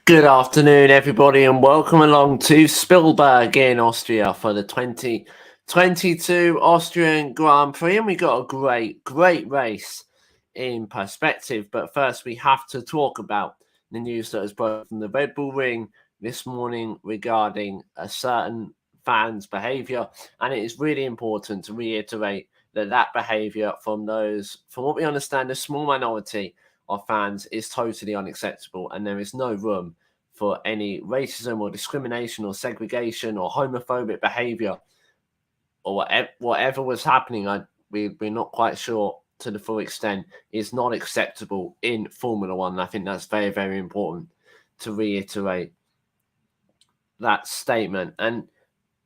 Good afternoon, everybody, and welcome along to Spielberg in Austria for the 2022 Austrian Grand Prix. And we got a great race in perspective. But first, we have to talk about the news that has broken from the Red Bull Ring this morning regarding a certain fan's behaviour. And it is really important to reiterate that behaviour from what we understand, a small minority of fans is totally unacceptable, and there is no room for any racism or discrimination or segregation or homophobic behaviour or whatever was happening. We're not quite sure to the full extent is not acceptable in Formula One. And I think that's very important to reiterate that statement.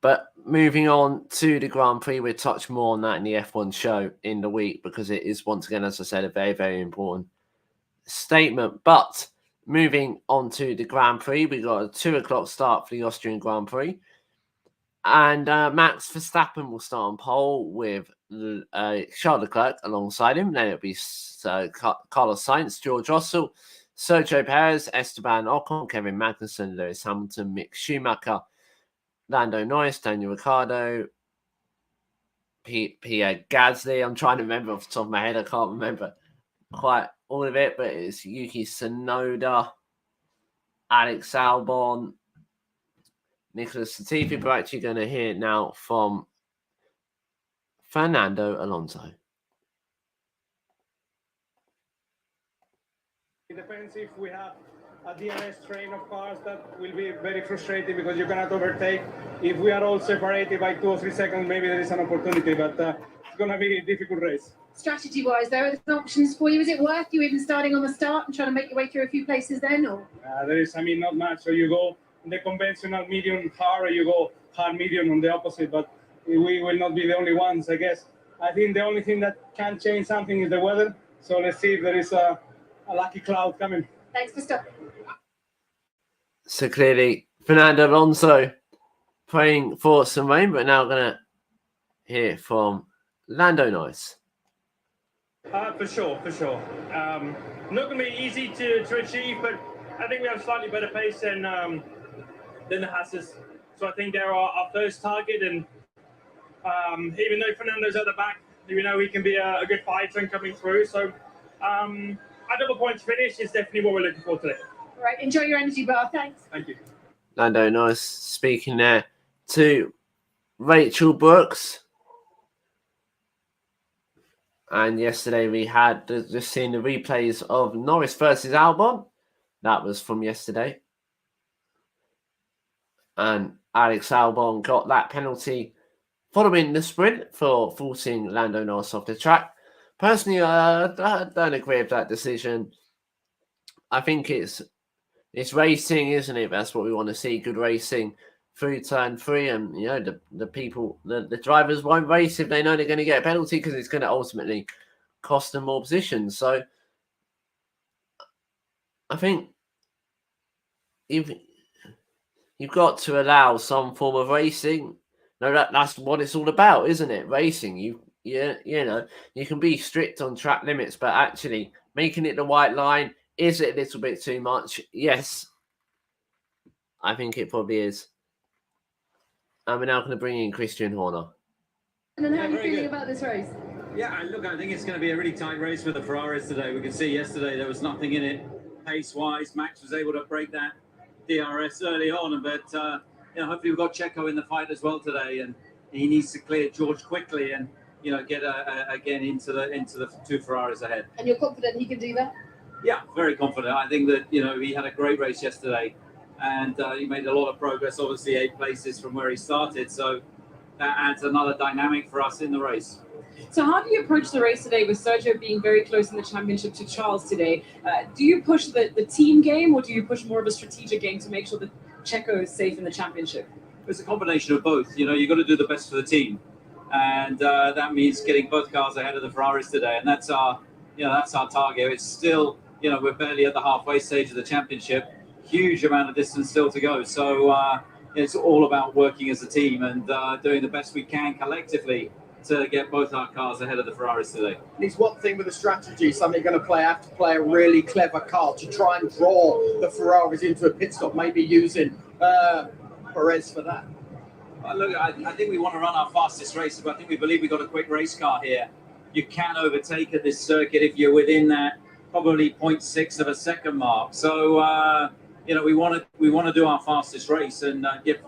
But moving on to the Grand Prix, we'll touch more on that in the F1 show in the week because it is, once again, as I said, a very important statement. But moving on to the Grand Prix, we got a 2:00 start for the Austrian Grand Prix. And Max Verstappen will start on pole with Charles Leclerc alongside him. Then it'll be Carlos Sainz, George Russell, Sergio Perez, Esteban Ocon, Kevin Magnussen, Lewis Hamilton, Mick Schumacher, Lando Norris, Daniel Ricciardo, Pierre Gasly. I'm trying to remember off the top of my head. I can't remember quite all of it, but it's Yuki Tsunoda, Alex Albon, Nicholas Latifi. We're actually going to hear now from Fernando Alonso. It depends if we have a DRS train of cars. That will be very frustrating because you cannot overtake. If we are all separated by 2 or 3 seconds, maybe there is an opportunity, but it's going to be a difficult race. Strategy-wise, there are some options for you. Is it worth you even starting on the start and trying to make your way through a few places then? Or there is, not much. So you go the conventional medium hard, or you go hard medium on the opposite, but we will not be the only ones, I guess. I think the only thing that can change something is the weather. So let's see if there is a lucky cloud coming. Thanks for stopping. So clearly, Fernando Alonso praying for some rain, but now going to hear from Lando Norris. For sure. Not going to be easy to achieve, but I think we have slightly better pace than the Hasses. So I think they're our first target, and even though Fernando's at the back, we know he can be a good fighter and coming through. So a double points finish is definitely what we're looking for today. All right, enjoy your energy bar. Thanks. Thank you. Lando Norris speaking there to Rachel Brooks. And yesterday we had just seen the replays of Norris versus Albon. That was from yesterday. And Alex Albon got that penalty following the sprint for forcing Lando Norris off the track. Personally, I don't agree with that decision. I think it's racing, isn't it? That's what we want to see, good racing through turn 3. And, the drivers won't race if they know they're going to get a penalty because it's going to ultimately cost them more positions. So I think you've got to allow some form of racing. No, that's what it's all about, isn't it? Racing. You can be strict on track limits, but actually making it the white line, is it a little bit too much? Yes, I think it probably is. And we're now going to bring in Christian Horner. And then how are you feeling about this race? Yeah, look, I think it's going to be a really tight race with the Ferraris today. We could see yesterday there was nothing in it pace-wise. Max was able to break that DRS early on, but hopefully we've got Checo in the fight as well today, and he needs to clear George quickly and get again into the 2 Ferraris ahead. And you're confident he can do that? Yeah, very confident. I think that he had a great race yesterday, and he made a lot of progress. Obviously, 8 places from where he started, so that adds another dynamic for us in the race. So how do you approach the race today with Sergio being very close in the championship to Charles today? Do you push the team game, or do you push more of a strategic game to make sure that Checo is safe in the championship? It's a combination of both. You've got to do the best for the team, and that means getting both cars ahead of the Ferraris today, and that's our target. It's still, we're barely at the halfway stage of the championship. Huge amount of distance still to go. So it's all about working as a team and doing the best we can collectively to get both our cars ahead of the Ferraris today. It's one thing with the strategy, something going to have to play a really clever card to try and draw the Ferraris into a pit stop, maybe using Perez for that. Well, look, I think we want to run our fastest race, but I think we believe we've got a quick race car here. You can overtake at this circuit if you're within that probably 0.6 of a second mark. So we want to do our fastest race and give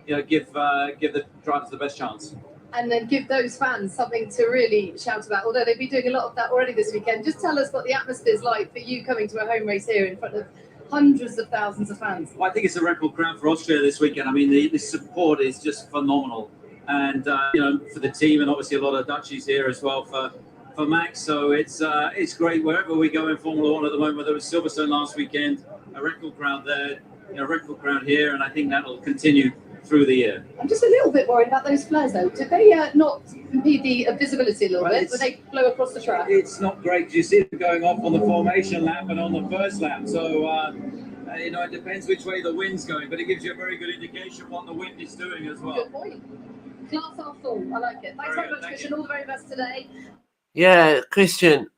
the drivers the best chance. And then give those fans something to really shout about, although they've been doing a lot of that already this weekend. Just tell us what the atmosphere's like for you coming to a home race here in front of hundreds of thousands of fans. Well, I think it's a record crowd for Austria this weekend. I mean, the support is just phenomenal. And, for the team, and obviously a lot of Dutchies here as well for Max. So it's great wherever we go in Formula One at the moment. There was Silverstone last weekend, a record crowd there, record crowd here, and I think that'll continue through the year. I'm just a little bit worried about those flares though. Did they not impede the visibility a little bit? Would they blow across the track? It's not great. You see them going off on the formation lap and on the first lap. So, it depends which way the wind's going, but it gives you a very good indication what the wind is doing as well. Good point. Glass half full. I like it. Thanks very much, Christian. All the very best today. Yeah, Christian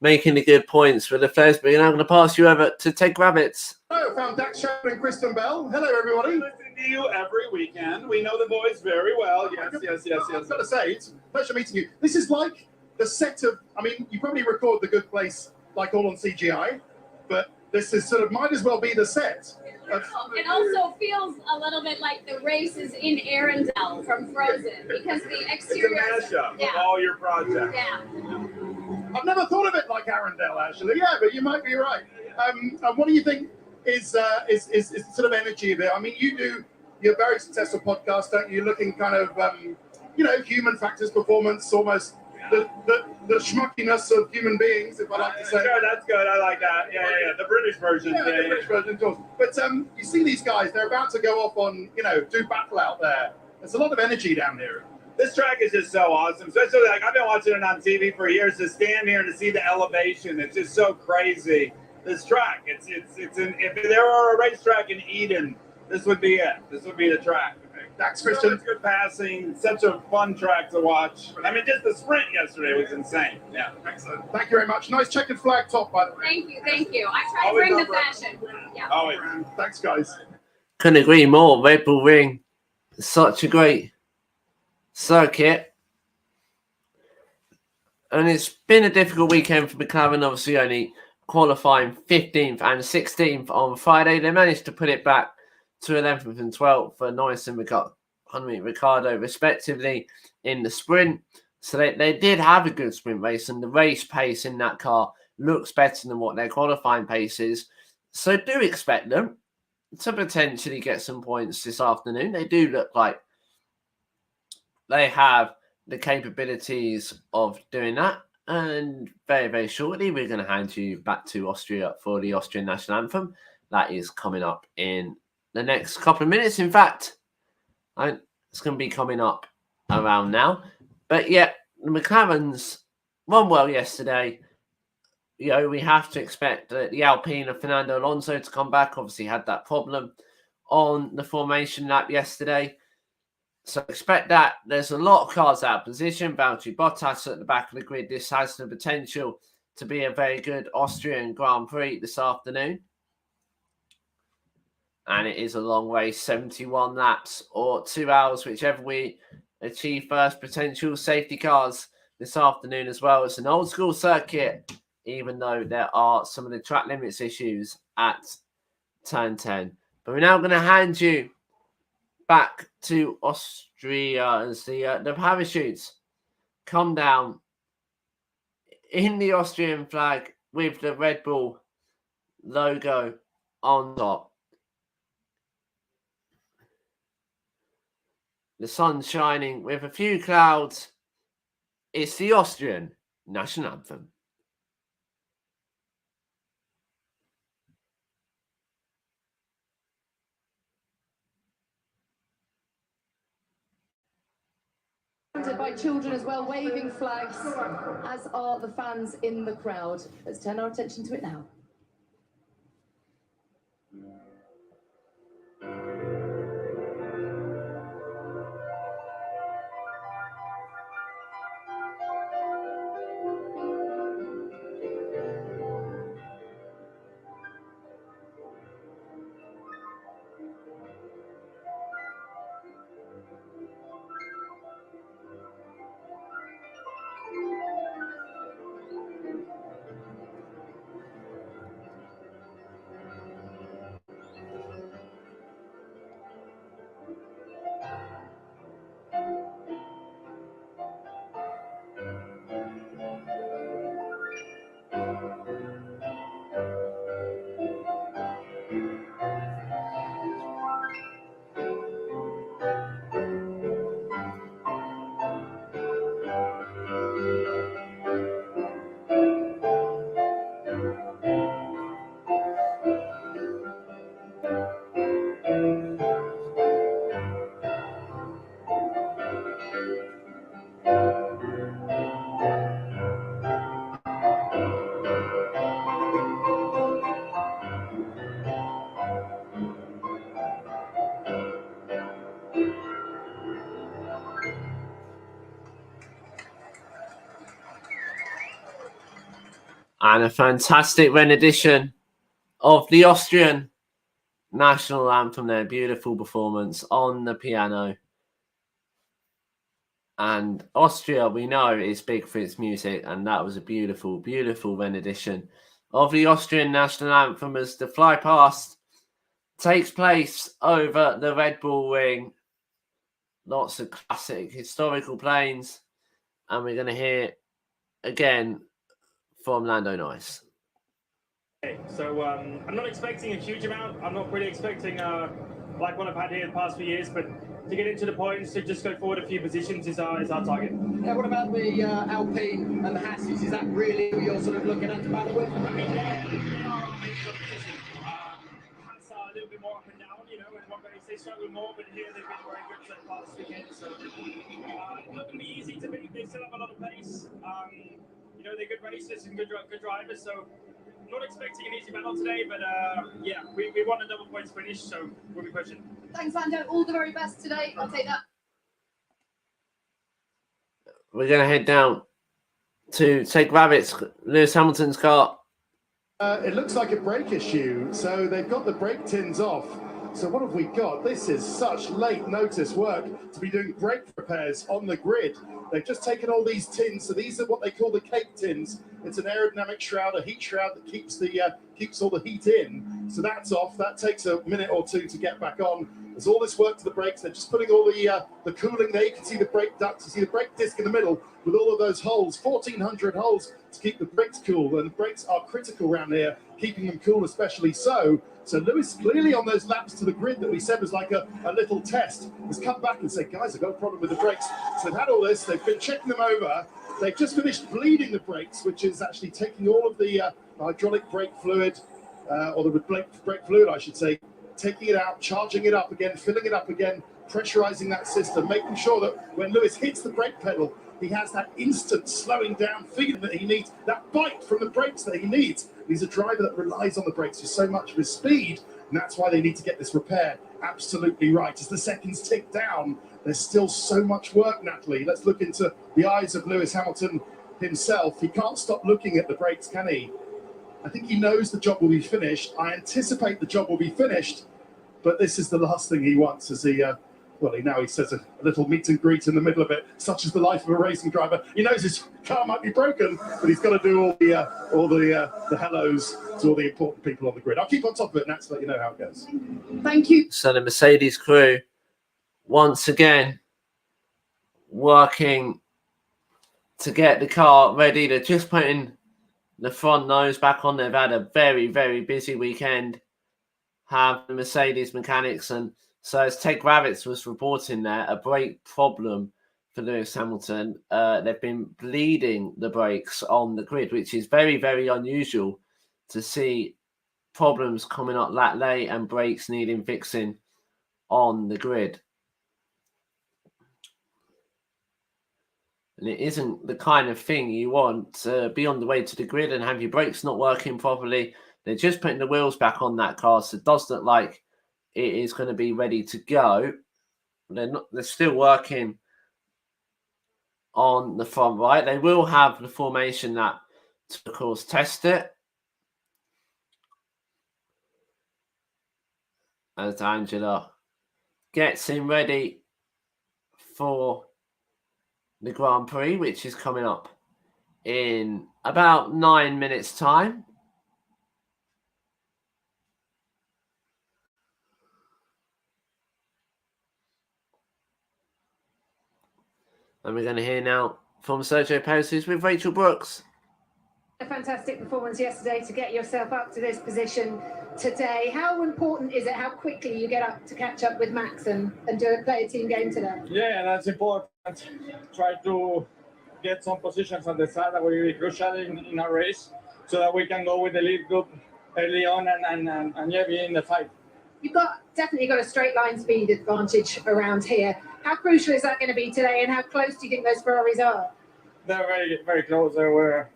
making the good points for the first, but I'm going to pass you over to Ted Rabbits. Hello, found Dax Shepard and Kristen Bell. Hello, everybody. Listening to you every weekend. We know the boys very well. Yes. I've got to say, it's a pleasure meeting you. This is like the set of, you probably record The Good Place like all on CGI, but this is sort of, might as well be the set. It also feels a little bit like the race is in Arendelle from Frozen because the exterior. It's a mashup of all your projects. Yeah. I've never thought of it like Arendelle, actually. Yeah, but you might be right. And what do you think is sort of energy of it? You do your very successful podcast, don't you? Looking kind of, human factors, performance, almost the schmuckiness of human beings, if I like to say. Sure, that's good. I like that. Yeah. The British version. Yeah, the British version, of course. But you see these guys, they're about to go off on, do battle out there. There's a lot of energy down here. This track is just so awesome. Especially, I've been watching it on TV for years. To stand here and to see the elevation, it's just so crazy. This track, if there were a racetrack in Eden, this would be it. This would be the track. Thanks, Christian. So good passing. Such a fun track to watch. Just the sprint yesterday was insane. Yeah. Excellent. Thank you very much. Nice checkered flag top, by the way. Thank you. I try to bring the fashion. Yeah. Always. Thanks, guys. Couldn't agree more. Red Bull Ring, such a great circuit. And it's been a difficult weekend for McLaren, obviously only qualifying 15th and 16th on Friday. They managed to put it back to 11th and 12th for Norris and Ricciardo, respectively, in the sprint. So they did have a good sprint race, and the race pace in that car looks better than what their qualifying pace is. So do expect them to potentially get some points this afternoon. They do look like they have the capabilities of doing that. And very, very shortly, we're going to hand you back to Austria for the Austrian national anthem. That is coming up in the next couple of minutes. In fact, it's going to be coming up around now. But yeah, the McLarens won well yesterday. We have to expect the Alpine of Fernando Alonso to come back. Obviously, had that problem on the formation lap yesterday. So expect that. There's a lot of cars out of position. Valtteri Bottas at the back of the grid. This has the potential to be a very good Austrian Grand Prix this afternoon. And it is a long race, 71 laps or 2 hours, whichever we achieve first. Potential safety cars this afternoon as well. It's an old school circuit, even though there are some of the track limits issues at turn 10. But we're now going to hand you back to Austria as the parachutes come down in the Austrian flag with the Red Bull logo on top. The sun's shining with a few clouds. It's the Austrian national anthem. By children as well, waving flags, as are the fans in the crowd. Let's turn our attention to it now. And a fantastic rendition of the Austrian national anthem there. Beautiful performance on the piano. And Austria, we know, is big for its music, and that was a beautiful, beautiful rendition of the Austrian national anthem as the fly past takes place over the Red Bull Ring. Lots of classic historical planes, and we're going to hear again from Lando Norris. Okay, so I'm not expecting a huge amount. I'm not really expecting like what I've had here the past few years, but to get into the points, to just go forward a few positions is our target. Yeah, what about the Alpine and the Hasses? Is that really who you're sort of looking at to battle with? I mean, they are our main competition. Haas are a little bit more up and down, you know, in one race they struggle more, but here they've been very good so far this weekend. So it's not going to be easy to beat. They still have a lot of pace. You know, they're good racers and good drivers, so not expecting an easy battle today, but yeah, we want a double points finish, so we'll be pushing. Thanks, Lando. All the very best today. I'll take that. We're going to head down to take Rabbit's Lewis Hamilton's car. It looks like a brake issue, so they've got the brake tins off. So what have we got? This is such late notice work to be doing brake repairs on the grid. They've just taken all these tins, so these are what they call the cake tins. It's an aerodynamic shroud, a heat shroud that keeps all the heat in. So that's off. That takes a minute or two to get back on. There's all this work to the brakes. They're just putting all the cooling there. You can see the brake ducts. You see the brake disc in the middle with all of those holes, 1,400 holes to keep the brakes cool. And brakes are critical around here, keeping them cool especially so. So Lewis, clearly on those laps to the grid that we said was like a little test, has come back and said, guys, I've got a problem with the brakes. So they've had all this. They've been checking them over. They've just finished bleeding the brakes, which is actually taking all of the hydraulic brake fluid, or the brake fluid, I should say, taking it out, charging it up again, filling it up again, pressurizing that system, making sure that when Lewis hits the brake pedal, he has that instant slowing down feeling that he needs, that bite from the brakes that he needs. He's a driver that relies on the brakes for so much of his speed, and that's why they need to get this repair absolutely right. As the seconds tick down, there's still so much work, Natalie. Let's look into the eyes of Lewis Hamilton himself. He can't stop looking at the brakes, can he? I think he knows the job will be finished. I anticipate the job will be finished, but this is the last thing he wants as he now he says a little meet and greet in the middle of it, such as the life of a racing driver. He knows his car might be broken, but he's got to do all the hellos to all the important people on the grid. I'll keep on top of it, Nat, to let you know how it goes. Thank you. So the Mercedes crew, once again, working to get the car ready. They're just putting the front nose back on. They've had a very, very busy weekend, have the Mercedes mechanics, and so as Ted Gravitz was reporting there, a brake problem for Lewis Hamilton. They've been bleeding the brakes on the grid, which is very, very unusual to see problems coming up that late and brakes needing fixing on the grid. And it isn't the kind of thing you want to be on the way to the grid and have your brakes not working properly. They're just putting the wheels back on that car, so it does look like it is going to be ready to go. They're still working on the front right. They will have the formation that to, of course, test it. As Angela gets him ready for the Grand Prix, which is coming up in about 9 minutes' time. And we're going to hear now from Sergio Perez, who's with Rachel Brooks. A fantastic performance yesterday to get yourself up to this position today. How important is it how quickly you get up to catch up with Max and play a team game today? Yeah, that's important. Try to get some positions on the side that will be crucial in our race so that we can go with the lead group early on and be in the fight. You've definitely got a straight line speed advantage around here. How crucial is that going to be today, and how close do you think those Ferraris are? They're very, very close. They were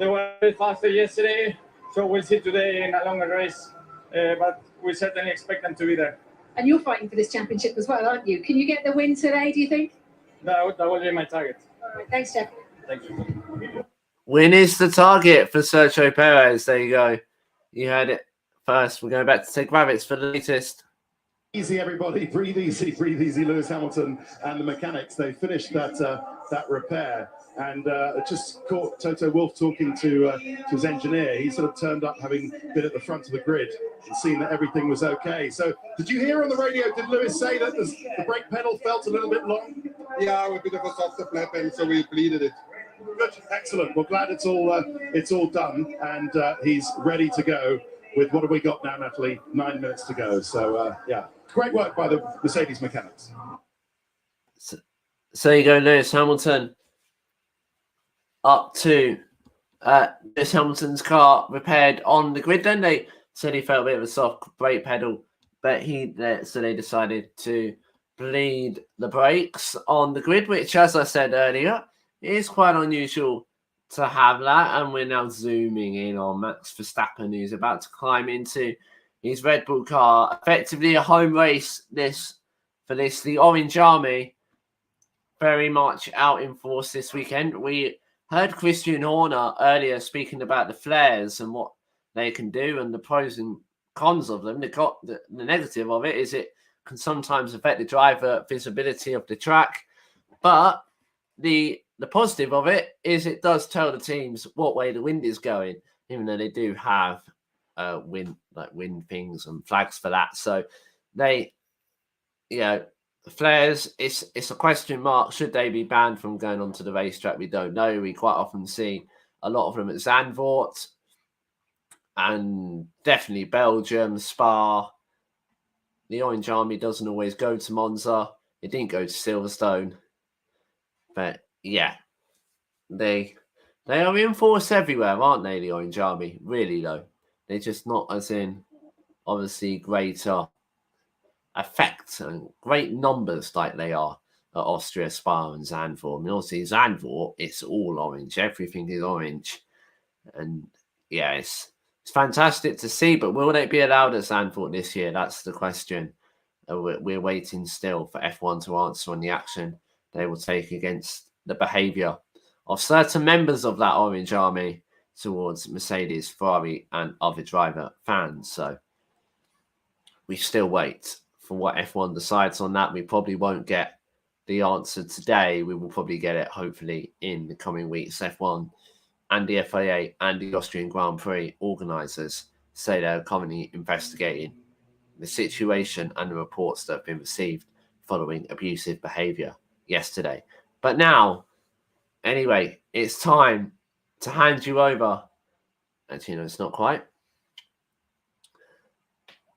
a bit faster yesterday, so we'll see today in a longer race, but we certainly expect them to be there. And you're fighting for this championship as well, aren't you? Can you get the win today, do you think? That will be my target. All right, thanks, Jeff. Thank you. Win is the target for Sergio Perez. There you go. You heard it first. We're going back to Ted Gravitz for the latest. Easy, everybody. Breathe easy, Lewis Hamilton and the mechanics. They finished that repair, and just caught Toto Wolff talking to his engineer. He sort of turned up, having been at the front of the grid, and seen that everything was okay. So, did you hear on the radio? Did Lewis say that the brake pedal felt a little bit long? Yeah, a bit of a softer flap, and so we bleeded it. Good, excellent. Well, glad it's all done, and he's ready to go. With what have we got now, Natalie? 9 minutes to go. So, yeah. Great work by the Mercedes mechanics. So you go, Lewis Hamilton up to Lewis Hamilton's car repaired on the grid. Then they said he felt a bit of a soft brake pedal, but so they decided to bleed the brakes on the grid, which, as I said earlier, is quite unusual to have that. And we're now zooming in on Max Verstappen, who's about to climb into his Red Bull car. Effectively a home race the Orange Army, very much out in force this weekend. We heard Christian Horner earlier speaking about the flares and what they can do and the pros and cons of them. The negative of it is it can sometimes affect the driver visibility of the track, but the positive of it is it does tell the teams what way the wind is going, even though they do have wind things and flags for that. So they, the flares, it's a question mark. Should they be banned from going onto the racetrack? We don't know. We quite often see a lot of them at Zandvoort and definitely Belgium, Spa. The Orange Army doesn't always go to Monza. It didn't go to Silverstone. But yeah, they are in force everywhere, aren't they, the Orange Army? Really, though. They're just not as in, obviously, greater effect and great numbers like they are at Austria, Spa and Zandvoort. I mean, obviously, Zandvoort, it's all orange. Everything is orange. And yeah, it's fantastic to see, but will they be allowed at Zandvoort this year? That's the question. We're waiting still for F1 to answer on the action they will take against the behaviour of certain members of that Orange Army towards Mercedes, Ferrari and other driver fans. So we still wait for what F1 decides on that. We probably won't get the answer today. We will probably get it hopefully in the coming weeks. F1 and the FIA and the Austrian Grand Prix organisers say they're currently investigating the situation and the reports that have been received following abusive behaviour yesterday. But now, anyway, it's time to hand you over. Actually, no, it's not quite.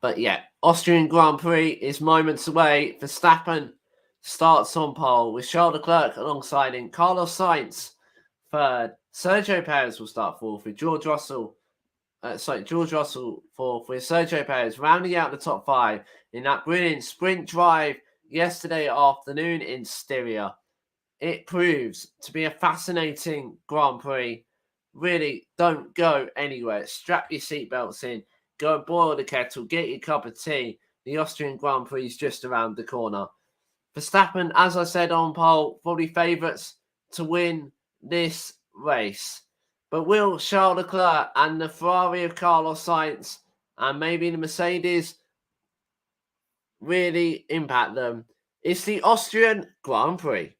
But yeah, Austrian Grand Prix is moments away. Verstappen starts on pole with Charles Leclerc alongside him. Carlos Sainz third. Sergio Perez will start fourth with George Russell fourth with Sergio Perez rounding out the top five in that brilliant sprint drive yesterday afternoon in Styria. It proves to be a fascinating Grand Prix. Really, don't go anywhere. Strap your seatbelts in. Go and boil the kettle. Get your cup of tea. The Austrian Grand Prix is just around the corner. Verstappen, as I said on pole, probably favourites to win this race. But will Charles Leclerc and the Ferrari of Carlos Sainz and maybe the Mercedes really impact them? It's the Austrian Grand Prix.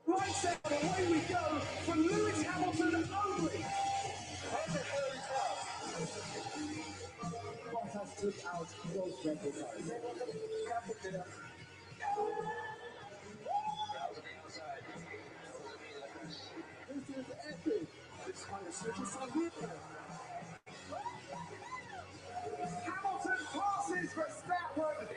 Right set, away we go from Lewis Hamilton only. Bottas took out both Red Bull cars. This is epic. It's kind of switches on here. Hamilton passes Verstappen.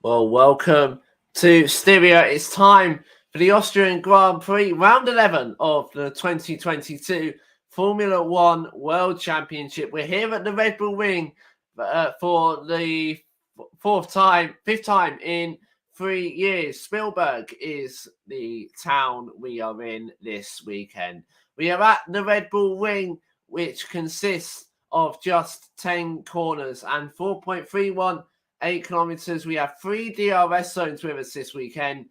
Well, welcome to Styria. It's time for the Austrian Grand Prix, round 11 of the 2022 Formula One World Championship. We're here at the Red Bull Ring for the fifth time in 3 years. Spielberg is the town we are in this weekend. We are at the Red Bull Ring, which consists of just 10 corners and 4.318 kilometers. We have 3 DRS zones with us this weekend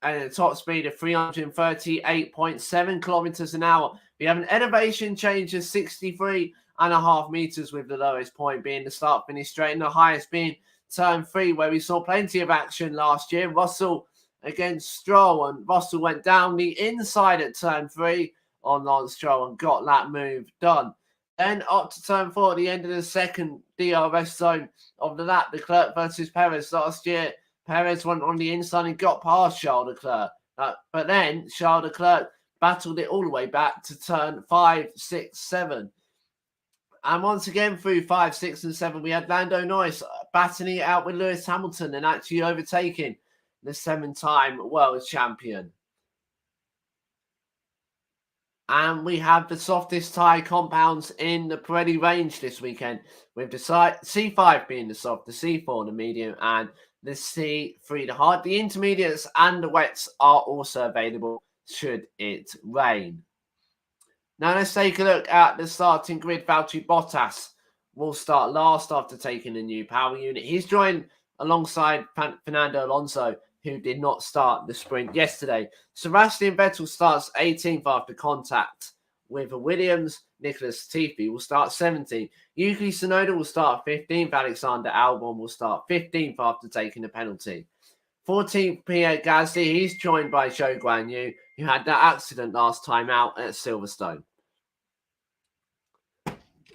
and a top speed of 338.7 kilometers an hour. We have an elevation change of 63.5 meters, with the lowest point being the start finish straight and the highest being turn 3, where we saw plenty of action last year. Russell against Stroll, and Russell went down the inside at turn 3 on Lance Stroll and got that move done. Then up to turn 4 at the end of the second DRS zone of the lap, Leclerc versus Perez last year. Perez went on the inside and got past Charles Leclerc. But then Charles Leclerc battled it all the way back to turn 5, 6, 7. And once again through 5, 6 and 7, we had Lando Norris battling it out with Lewis Hamilton and actually overtaking the 7-time world champion. And we have the softest tyre compounds in the Pirelli range this weekend, with the C5 being the soft, the C4 the medium, and the C3 the hard. The intermediates and the wets are also available should it rain. Now let's take a look at the starting grid. Valtteri Bottas will start last after taking a new power unit. He's joined alongside Fernando Alonso, who did not start the sprint yesterday. Sebastian Vettel starts 18th after contact with a Williams. Nicholas Latifi will start 17th. Yuki Tsunoda will start 15th. Alexander Albon will start 15th after taking a penalty. 14th, Pierre Gasly. He's joined by Zhou Guanyu, who had that accident last time out at Silverstone.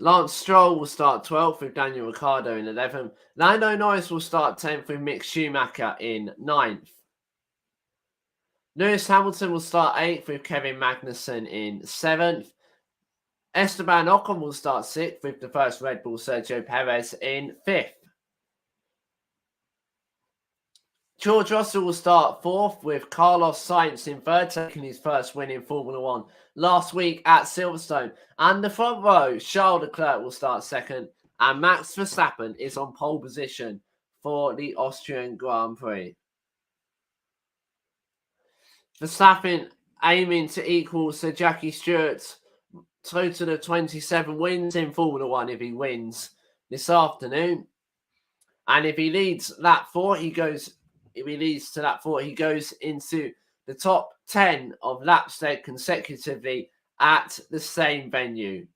Lance Stroll will start 12th with Daniel Ricciardo in 11th. Lando Norris will start 10th with Mick Schumacher in 9th. Lewis Hamilton will start 8th with Kevin Magnussen in 7th. Esteban Ocon will start 6th with the first Red Bull Sergio Perez in 5th. George Russell will start 4th with Carlos Sainz in 3rd, taking his first win in Formula One last week at Silverstone. And the front row, Charles Leclerc will start 2nd, and Max Verstappen is on pole position for the Austrian Grand Prix. Verstappen aiming to equal Sir Jackie Stewart's total of 27 wins in Formula One if he wins this afternoon. And if he leads lap 4, he goes into the top 10 of laps led consecutively at the same venue.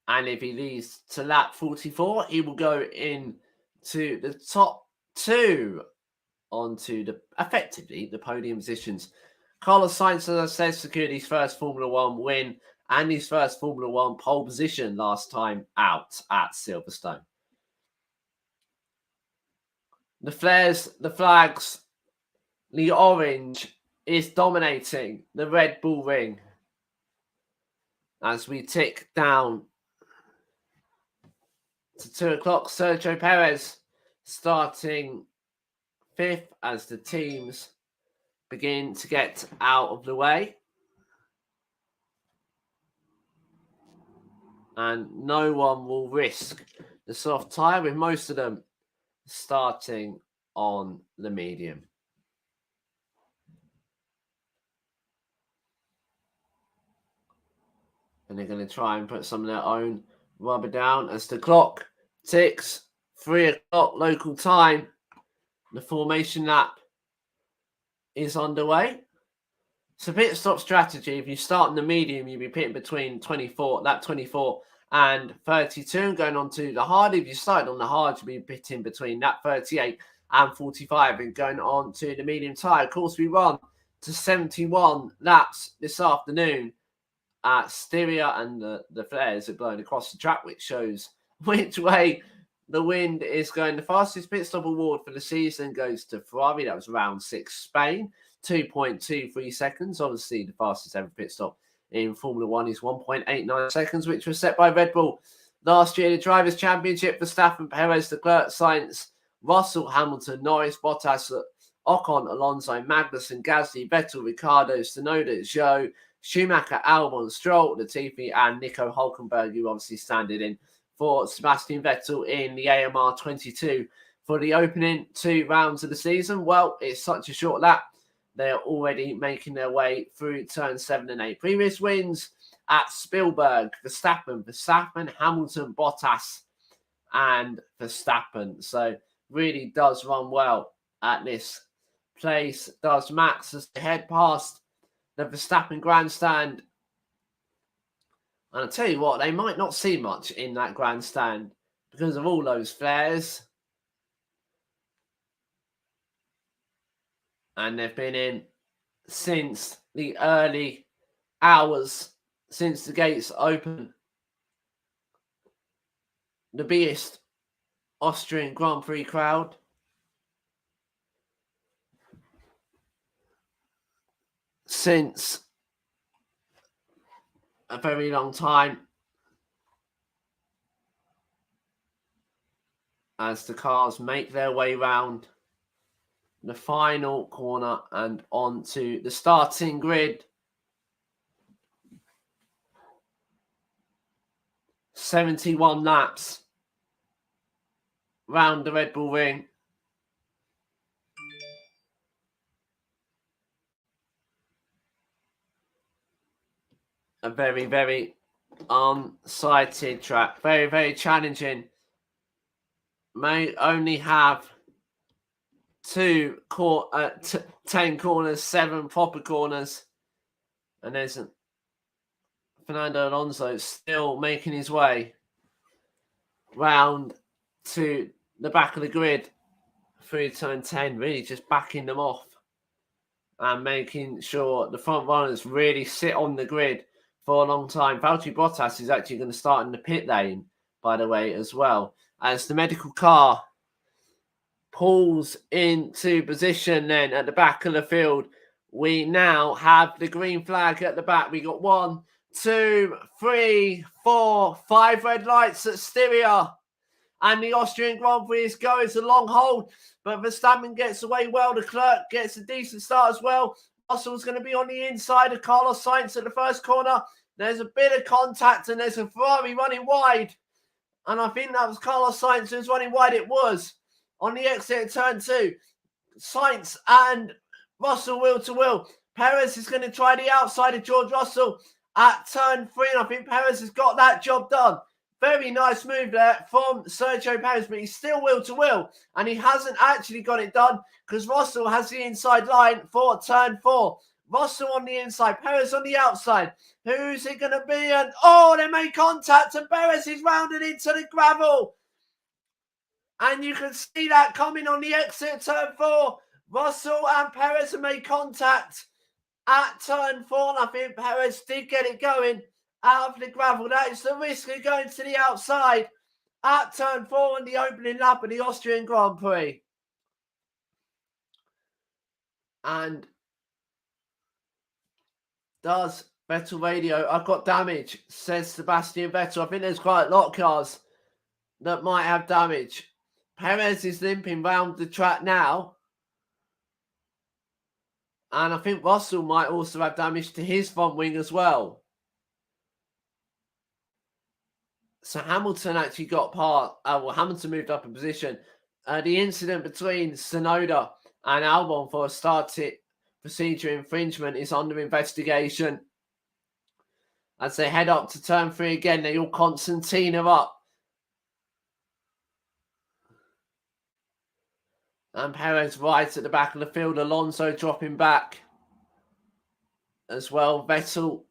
And if he leads to lap 44, he will go into the top 2 onto effectively the podium positions. Carlos Sainz, as I said, secured his first Formula One win and his first Formula One pole position last time out at Silverstone. The flares, the flags, the orange is dominating the Red Bull Ring as we tick down to 2 o'clock. Sergio Perez starting 5th as the teams begin to get out of the way. And no one will risk the soft tyre, with most of them starting on the medium. And they're going to try and put some of their own rubber down as the clock ticks. 3 o'clock local time. The formation lap is underway. So pit stop strategy, if you start in the medium, you'll be pitting between lap 24 and 32, and going on to the hard. If you started on the hard, you'll be pitting between lap 38 and 45 and going on to the medium tyre. Of course, we run to 71 laps this afternoon at Styria, and the flares are blowing across the track, which shows which way the wind is going. The fastest pit stop award for the season goes to Ferrari. That was round 6 Spain, 2.23 seconds. Obviously, the fastest ever pit stop in Formula One is 1.89 seconds, which was set by Red Bull Last year, the Drivers' Championship, Verstappen, Perez, Leclerc, Sainz, Russell, Hamilton, Norris, Bottas, Ocon, Alonso, Magnussen, Gasly, Vettel, Ricciardo, Tsunoda, Zhou, Schumacher, Albon, Stroll, Latifi, and Nico Hulkenberg, who obviously standing in for Sebastian Vettel in the AMR 22 for the opening 2 rounds of the season. Well, it's such a short lap. They are already making their way through turn 7 and 8. Previous wins at Spielberg, Verstappen, Hamilton, Bottas, and Verstappen. So really does run well at this place. Does Max as they head past the Verstappen grandstand. And I'll tell you what, they might not see much in that grandstand because of all those flares. And they've been in since the early hours, since the gates open. The biggest Austrian Grand Prix crowd. Since a very long time. As the cars make their way round the final corner and onto the starting grid. 71 laps round the Red Bull Ring. A very, very unsighted track. Very, very challenging. May only have 10 corners, 7 proper corners. And there's Fernando Alonso still making his way round to the back of the grid through turn 10, really just backing them off and making sure the front runners really sit on the grid for a long time. Valtteri Bottas is actually going to start in the pit lane, by the way, as well, as the medical car pulls into position then at the back of the field. We now have the green flag at the back. We got 1, 2, 3, 4, 5 red lights at Styria. And the Austrian Grand Prix is going. It's a long hold, but Verstappen gets away well. Leclerc gets a decent start as well. Russell's going to be on the inside of Carlos Sainz at the first corner. There's a bit of contact and there's a Ferrari running wide. And I think that was Carlos Sainz who was running wide. It was on the exit of turn 2. Sainz and Russell wheel to wheel. Perez is going to try the outside of George Russell at turn 3. And I think Perez has got that job done. Very nice move there from Sergio Perez, but he's still wheel to wheel. And he hasn't actually got it done because Russell has the inside line for turn 4. Russell on the inside, Perez on the outside. Who's it going to be? And oh, they made contact and Perez is rounded into the gravel. And you can see that coming on the exit turn 4. Russell and Perez have made contact at turn 4. And I think Perez did get it going out of the gravel. That is the risk of going to the outside at turn 4 in the opening lap of the Austrian Grand Prix. And does Vettel radio? I've got damage, says Sebastian Vettel. I think there's quite a lot of cars that might have damage. Perez is limping round the track now. And I think Russell might also have damage to his front wing as well. So Hamilton actually got Hamilton moved up in position. The incident between Tsunoda and Albon for a started procedure infringement is under investigation. As they head up to turn 3 again, they all concertina up. And Perez right at the back of the field. Alonso dropping back as well. Vettel.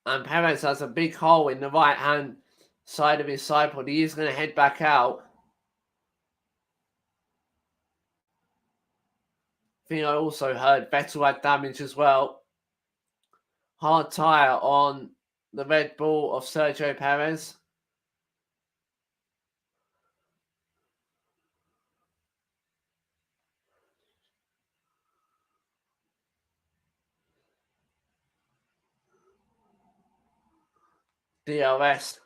And Perez has a big hole in the right-hand side of his sidepod. He is going to head back out. I think I also heard Vettel had damage as well. Hard tyre on the Red Bull of Sergio Perez. DRS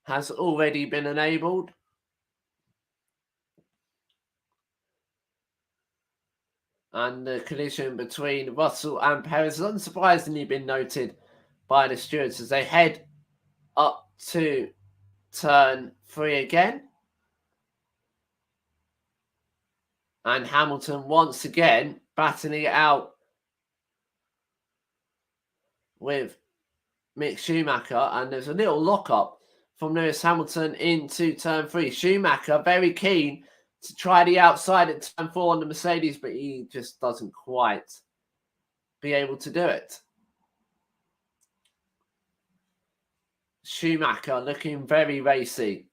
has already been enabled. And the collision between Russell and Perez has unsurprisingly been noted by the stewards as they head up to turn 3 again. And Hamilton once again battling it out with Mick Schumacher. And there's a little lock-up from Lewis Hamilton into turn 3. Schumacher very keen to try the outside at turn 4 on the Mercedes, but he just doesn't quite be able to do it. Schumacher looking very racy.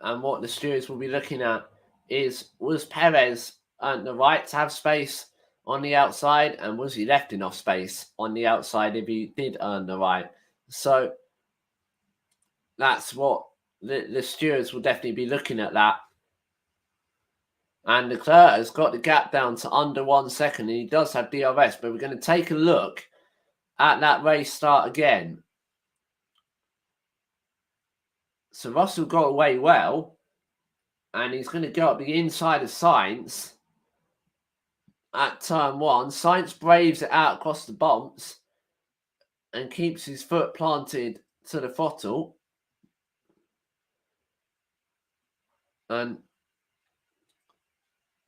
And what the stewards will be looking at is, was Perez earned the right to have space on the outside, and was he left enough space on the outside if he did earn the right? So that's what the stewards will definitely be looking at that. And Leclerc has got the gap down to under 1 second, and he does have DRS, but we're going to take a look at that race start again. So Russell got away well, and he's going to go up the inside of Sainz at turn 1. Sainz braves it out across the bumps and keeps his foot planted to the throttle. And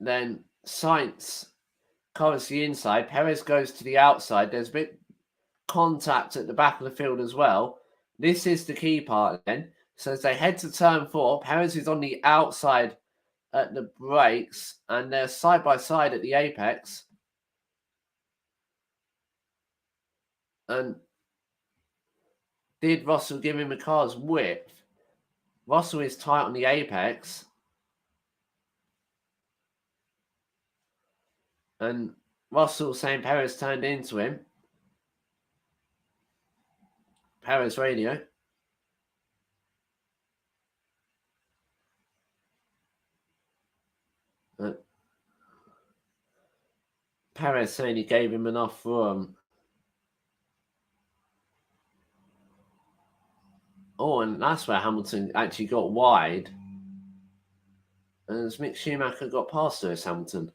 then Sainz covers the inside. Perez goes to the outside. There's a bit contact at the back of the field as well. This is the key part then. So as they head to turn 4, Perez is on the outside at the brakes, and they're side by side at the apex. And did Russell give him the car's width? Russell is tight on the apex. And Russell saying Perez turned into him. Perez radio. Perez saying he gave him enough room. Oh, and that's where Hamilton actually got wide. And as Mick Schumacher got past Lewis Hamilton.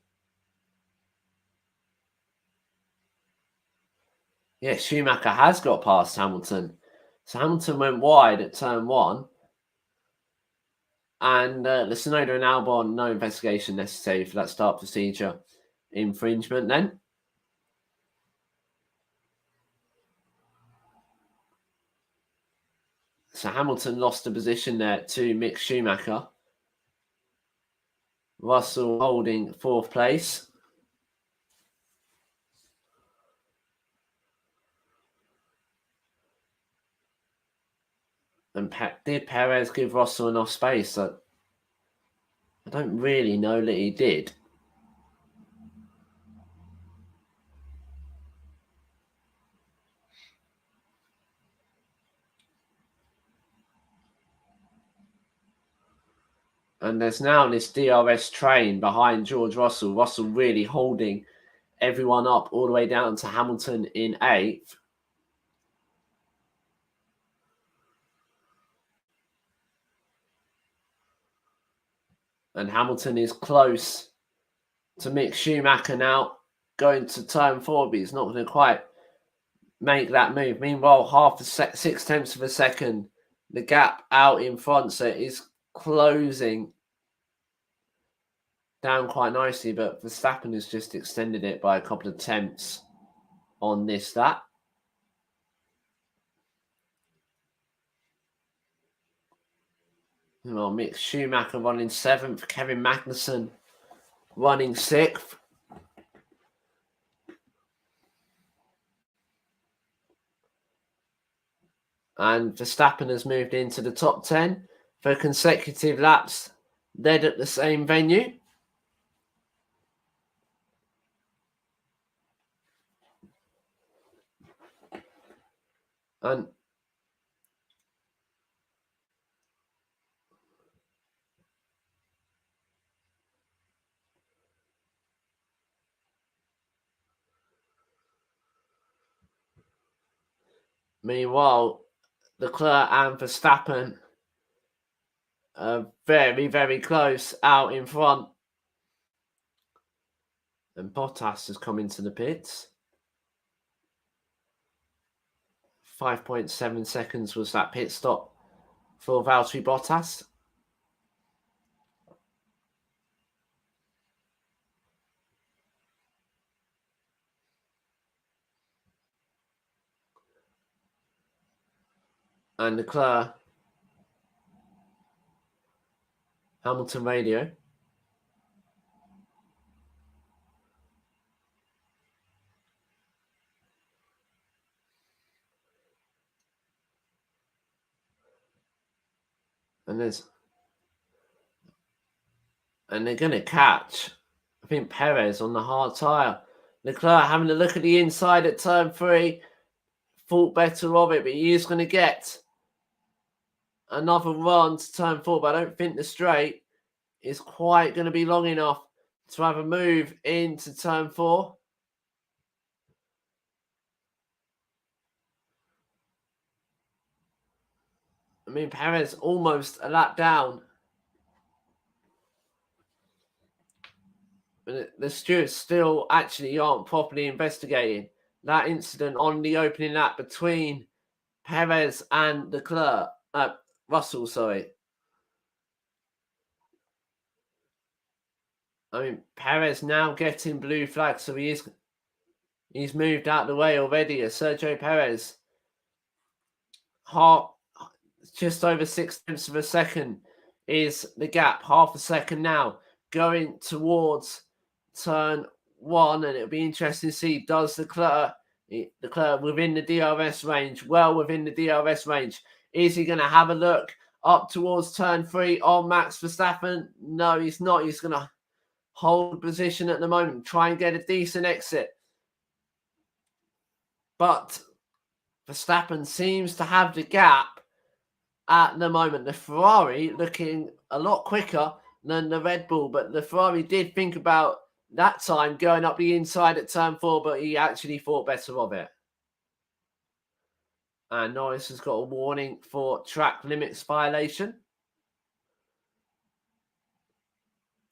Yeah, Schumacher has got past Hamilton. So Hamilton went wide at turn 1. And the Tsunoda and Albon, no investigation necessary for that start procedure infringement then. So Hamilton lost the position there to Mick Schumacher. Russell holding 4th place. And did Perez give Russell enough space? I don't really know that he did. And there's now this DRS train behind George Russell. Russell really holding everyone up all the way down to Hamilton in 8th. And Hamilton is close to Mick Schumacher now, going to turn 4, but he's not going to quite make that move. Meanwhile, 6 tenths of a second, the gap out in front, so it is closing down quite nicely, but Verstappen has just extended it by a couple of tenths on this, that. Well, Mick Schumacher running 7th, Kevin Magnussen running 6th. And Verstappen has moved into the top 10 for consecutive laps led at the same venue. And Meanwhile, Leclerc and Verstappen are very, very close out in front. And Bottas has come into the pits. 5.7 seconds was that pit stop for Valtteri Bottas. And Leclerc, Hamilton radio. And they're going to catch, I think, Perez on the hard tyre. Leclerc having a look at the inside at turn 3. Thought better of it, but he is going to get another run to turn 4. But I don't think the straight is quite going to be long enough to have a move into turn 4. I mean, Perez almost a lap down. But the stewards still actually aren't properly investigating that incident on the opening lap between Perez and Russell, sorry. I mean, Perez now getting blue flag, so he's moved out of the way already. Sergio Perez, just over 6 tenths of a second is the gap. Half a second now going towards turn 1, and it'll be interesting to see, does Leclerc within the DRS range, well within the DRS range, is he going to have a look up towards turn 3 on Max Verstappen? No, he's not. He's going to hold position at the moment, try and get a decent exit. But Verstappen seems to have the gap at the moment. The Ferrari looking a lot quicker than the Red Bull, but the Ferrari did think about that time going up the inside at turn 4, but he actually thought better of it. And Norris has got a warning for track limits violation.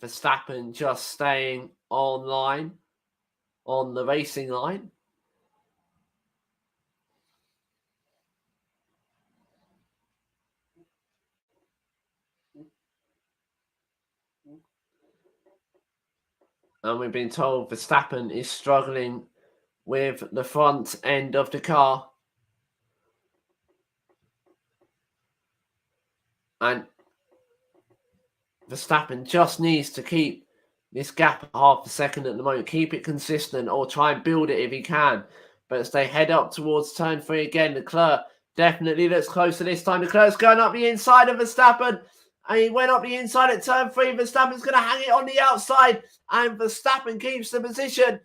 Verstappen just staying on the racing line. And we've been told Verstappen is struggling with the front end of the car. And Verstappen just needs to keep this gap at half a second at the moment. Keep it consistent or try and build it if he can. But as they head up towards turn 3 again, Leclerc definitely looks closer this time. Leclerc's going up the inside of Verstappen. And he went up the inside at turn 3. Verstappen's going to hang it on the outside. And Verstappen keeps the position.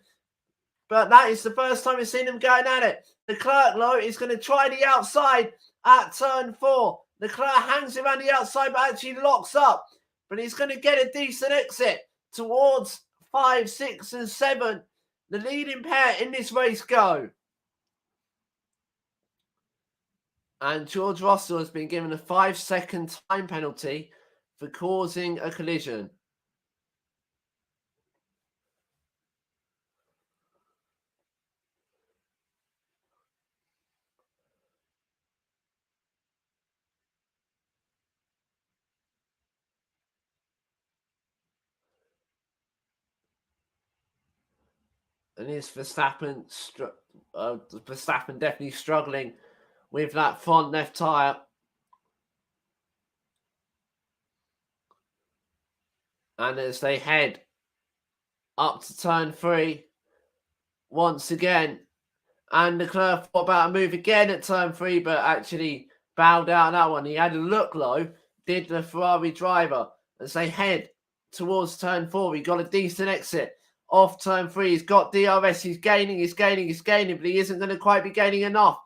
But that is the first time we've seen him going at it. Leclerc, though, is going to try the outside at turn 4. Leclerc hangs around the outside but actually locks up. But he's going to get a decent exit towards 5, 6 and 7. The leading pair in this race go. And George Russell has been given a 5-second time penalty for causing a collision. And is Verstappen definitely struggling with that front left tyre. And as they head up to turn 3, once again, and Leclerc thought about a move again at turn 3, but actually bowed out on that one. He had a look low, did the Ferrari driver. As they head towards turn 4, he got a decent exit off turn 3. He's got DRS, he's gaining, but he isn't going to quite be gaining enough.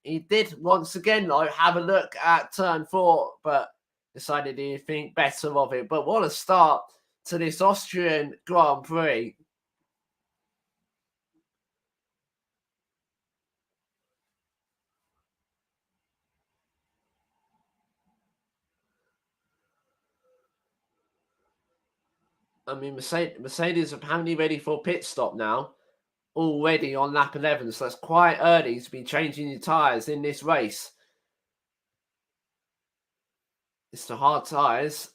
He did once again, though, have a look at turn 4, but decided he'd think better of it. But what a start to this Austrian Grand Prix. I mean, Mercedes apparently ready for a pit stop now, already on lap 11. So that's quite early to be changing your tyres in this race. It's the hard tyres.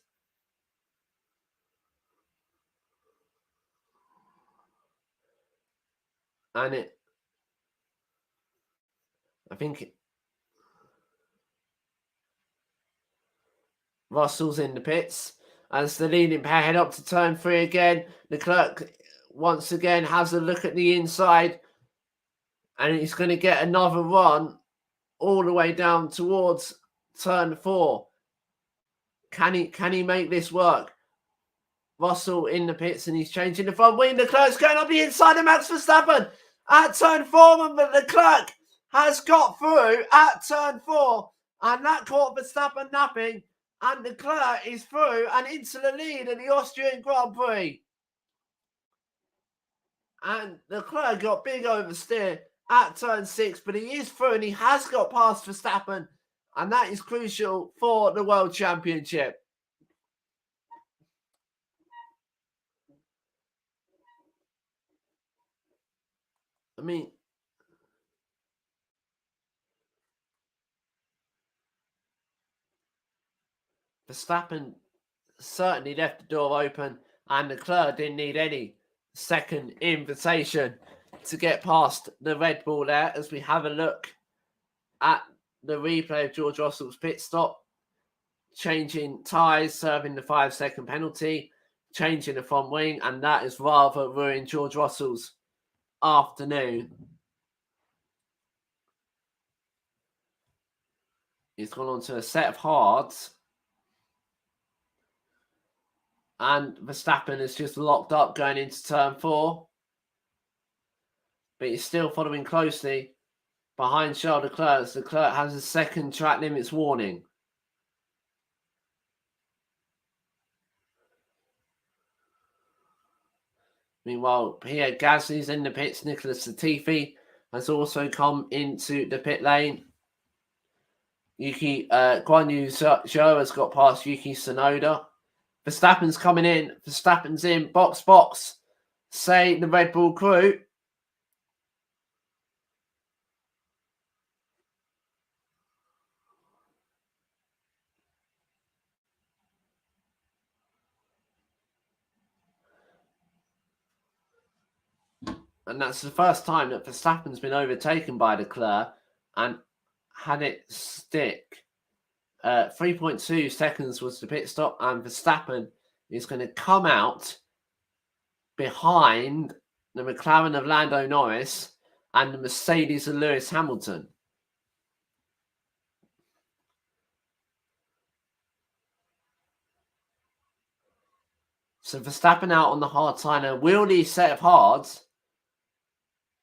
And I think Russell's in the pits. As the leading pair head up to turn 3 again, Leclerc once again has a look at the inside. And he's going to get another run all the way down towards turn 4. Can he make this work? Russell in the pits and he's changing the front wing. Leclerc's going up the inside of Max Verstappen at turn 4. But Leclerc has got through at turn 4. And that caught Verstappen napping. And Leclerc is through and into the lead in the Austrian Grand Prix. And Leclerc got big oversteer at turn 6, but he is through and he has got past Verstappen. And that is crucial for the World Championship. I mean, Verstappen certainly left the door open, and Leclerc didn't need any second invitation to get past the Red Bull there. As we have a look at the replay of George Russell's pit stop, changing tyres, serving the 5-second penalty, changing the front wing, and that has rather ruined George Russell's afternoon. He's gone on to a set of hards. And Verstappen is just locked up going into turn 4. But he's still following closely behind Charles Leclerc. Leclerc has a second track limits warning. Meanwhile, Pierre Gasly's in the pits. Nicholas Latifi has also come into the pit lane. Guan Yu Zhou has got past Yuki Tsunoda. Verstappen's coming in. Verstappen's in. Box. Say the Red Bull crew. And that's the first time that Verstappen's been overtaken by Leclerc and had it stick. 3.2 seconds was the pit stop, and Verstappen is going to come out behind the McLaren of Lando Norris and the Mercedes of Lewis Hamilton. So Verstappen out on the hard tyre. Will these set of hards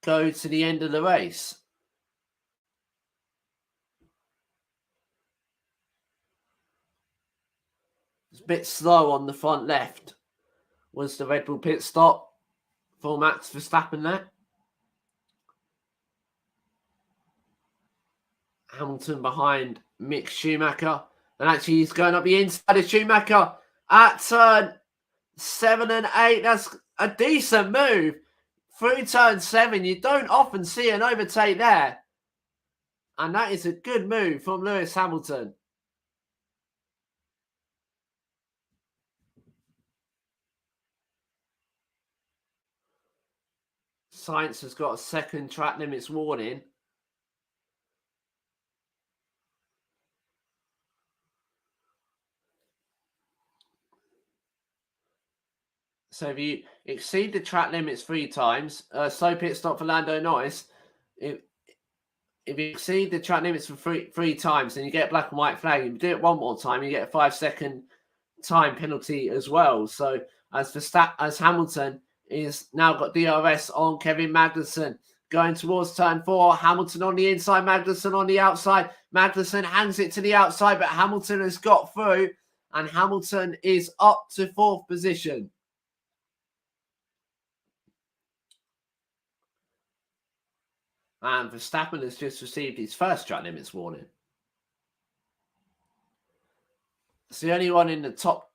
go to the end of the race? It's a bit slow on the front left. Was the Red Bull pit stop for Max Verstappen there? Hamilton behind Mick Schumacher. And actually he's going up the inside of Schumacher at turn 7 and 8. That's a decent move through turn 7. You don't often see an overtake there. And that is a good move from Lewis Hamilton. Sainz has got a second track limits warning. So if you exceed the track limits 3 times, slow pit stop for Lando Norris. If you exceed the track limits for three times, then you get a black and white flag. If you do it one more time, you get a 5-second time penalty as well. So as Hamilton is now got DRS on Kevin Magnussen going towards turn 4. Hamilton on the inside, Magnussen on the outside. Magnussen hangs it to the outside, but Hamilton has got through, and Hamilton is up to 4th position. And Verstappen has just received his first track limits warning. It's the only one in the top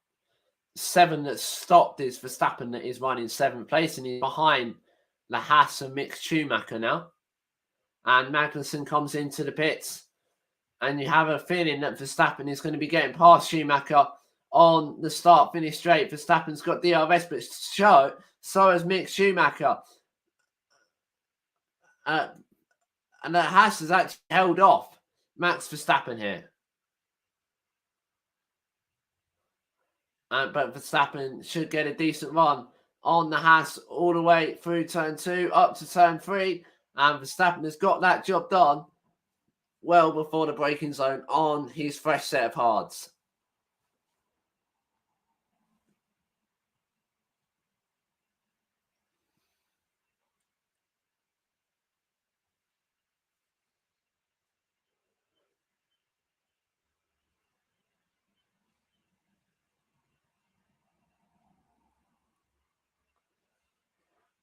7 that stopped is Verstappen, that is running 7th place, and he's behind the Haas and Mick Schumacher now. And Magnussen comes into the pits, and you have a feeling that Verstappen is going to be getting past Schumacher on the start-finish straight. Verstappen's got DRS, but so has Mick Schumacher. And the Haas has actually held off Max Verstappen here. But Verstappen should get a decent run on the Haas all the way through turn 2 up to turn 3. And Verstappen has got that job done well before the braking zone on his fresh set of hards.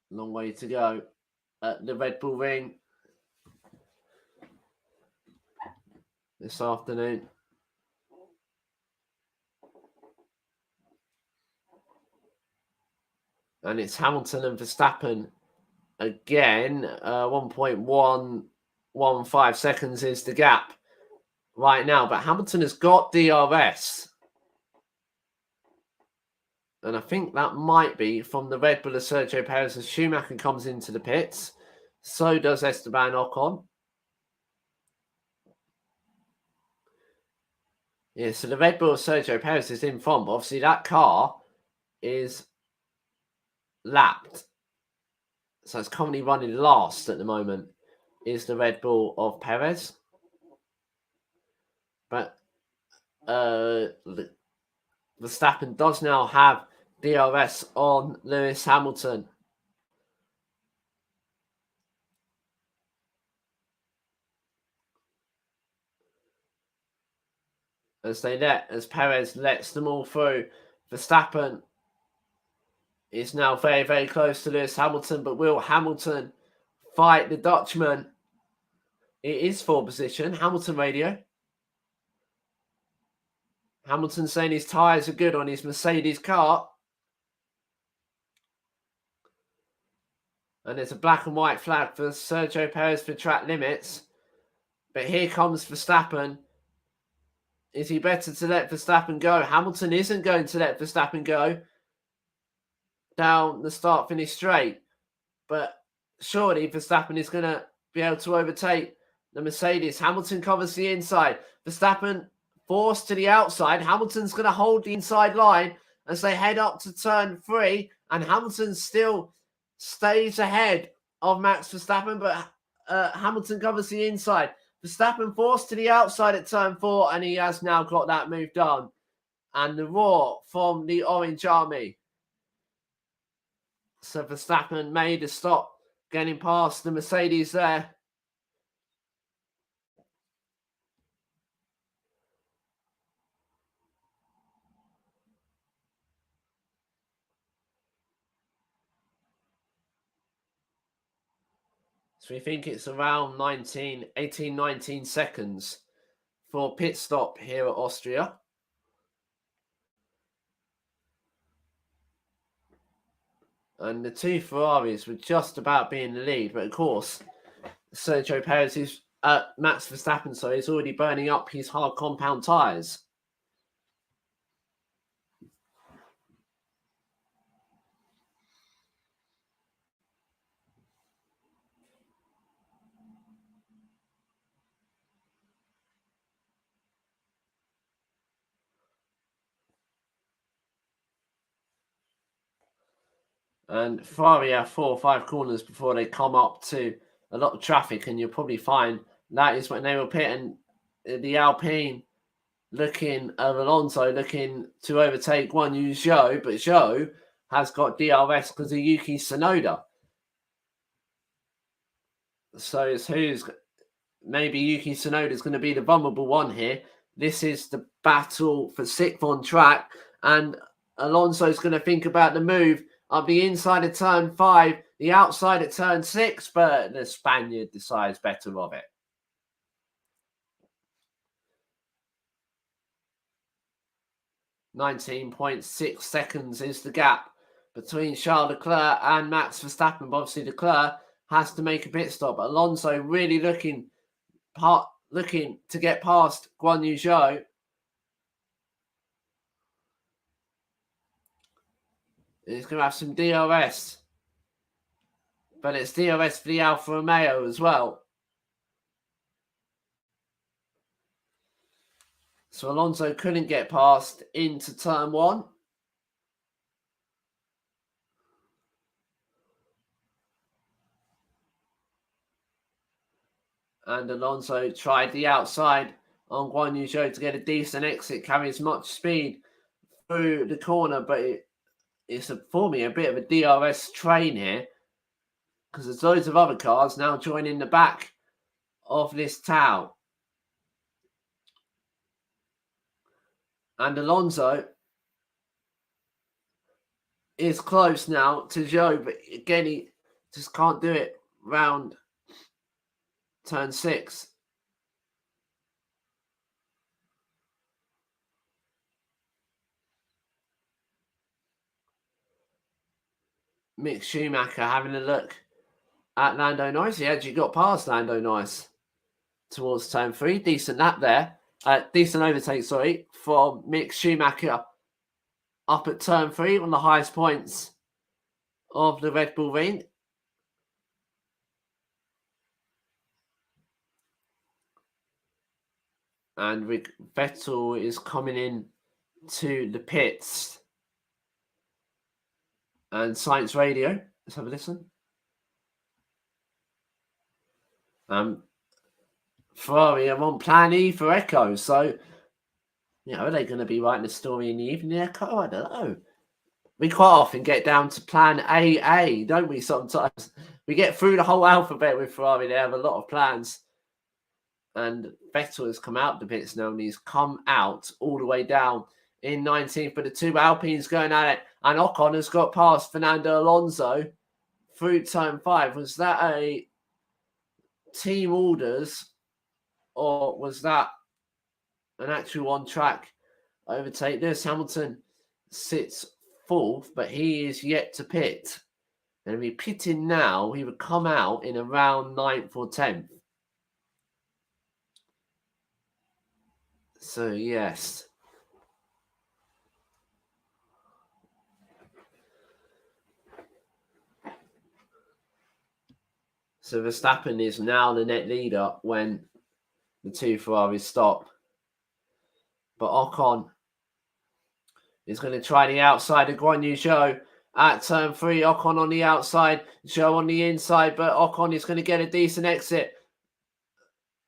Long way to go at the Red Bull Ring this afternoon. And it's Hamilton and Verstappen again. 1.115 seconds is the gap right now. But Hamilton has got DRS. And I think that might be from the Red Bull of Sergio Perez as Schumacher comes into the pits. So does Esteban Ocon. Yeah, so the Red Bull of Sergio Perez is in front. But obviously that car is lapped. So it's currently running last at the moment, is the Red Bull of Perez. But Verstappen does now have DRS on Lewis Hamilton. As Perez lets them all through. Verstappen is now very, very close to Lewis Hamilton, but will Hamilton fight the Dutchman? It is for position. Hamilton radio. Hamilton saying his tyres are good on his Mercedes car. And there's a black and white flag for Sergio Perez for track limits. But here comes Verstappen. Is he better to let Verstappen go? Hamilton isn't going to let Verstappen go down the start-finish straight. But surely Verstappen is going to be able to overtake the Mercedes. Hamilton covers the inside. Verstappen forced to the outside. Hamilton's going to hold the inside line as they head up to turn 3. And Hamilton still stays ahead of Max Verstappen, but Hamilton covers the inside. Verstappen forced to the outside at turn 4, and he has now got that move done. And the roar from the Orange Army. So Verstappen made a stop, getting past the Mercedes there. So we think it's around 19 seconds for pit stop here at Austria. And the two Ferraris were just about being the lead. But of course, Sergio Perez is Max Verstappen, so he's already burning up his hard compound tyres. And Ferrari have 4 or 5 corners before they come up to a lot of traffic, and you'll probably find that is when they will pit. And the Alpine looking of Alonso looking to overtake one Zhou, but Zhou has got DRS because of Yuki Tsunoda. So it's who's maybe Yuki Tsunoda is going to be the vulnerable one here. This is the battle for 6th on track, and Alonso is going to think about the move up the inside of turn 5, the outside of turn 6, but the Spaniard decides better of it. 19.6 seconds is the gap between Charles Leclerc and Max Verstappen. But obviously, Leclerc has to make a pit stop. Alonso really looking to get past Guan Yu Zhou. He's going to have some DRS. But it's DRS for the Alfa Romeo as well. So Alonso couldn't get past into turn 1. And Alonso tried the outside on Guan Yu Zhou to get a decent exit, carry as much speed through the corner, but it's forming a bit of a DRS train here because there's loads of other cars now joining the back of this Tau. And Alonso is close now to Zhou, but again, he just can't do it round turn 6. Mick Schumacher having a look at Lando Norris. He actually got past Lando Norris towards turn 3. Decent lap there. Decent overtake, from Mick Schumacher up at turn 3 on the highest points of the Red Bull Ring. And Vettel is coming in to the pits. And Science Radio, let's have a listen. Ferrari are on plan E for Echo, so are they going to be writing a story in the evening Echo? I don't know. We quite often get down to plan AA, don't we? Sometimes we get through the whole alphabet with Ferrari. They have a lot of plans. And Vettel has come out the pits now, and he's come out all the way down in 19th. But the two Alpines going at it, and Ocon has got past Fernando Alonso through turn 5. Was that a team orders, or was that an actual on-track overtake? Lewis Hamilton sits 4th, but he is yet to pit. And if he pitting now, he would come out in around 9th or 10th. So, yes. So Verstappen is now the net leader when the two Ferraris stop. But Ocon is going to try the outside of Guan Yu Zhou at turn 3. Ocon on the outside, Zhou on the inside, but Ocon is going to get a decent exit.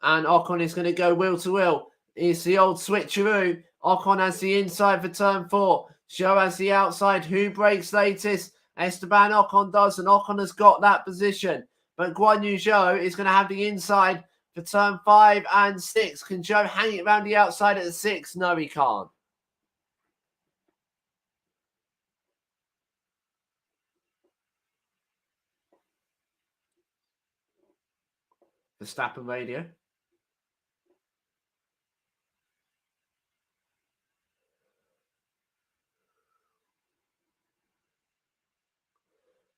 And Ocon is going to go wheel to wheel. It's the old switcheroo. Ocon has the inside for turn 4. Zhou has the outside. Who breaks latest? Esteban Ocon does, and Ocon has got that position. But Guan Yu Zhou is going to have the inside for turn 5 and 6. Can Zhou hang it around the outside at the 6? No, he can't. Verstappen radio.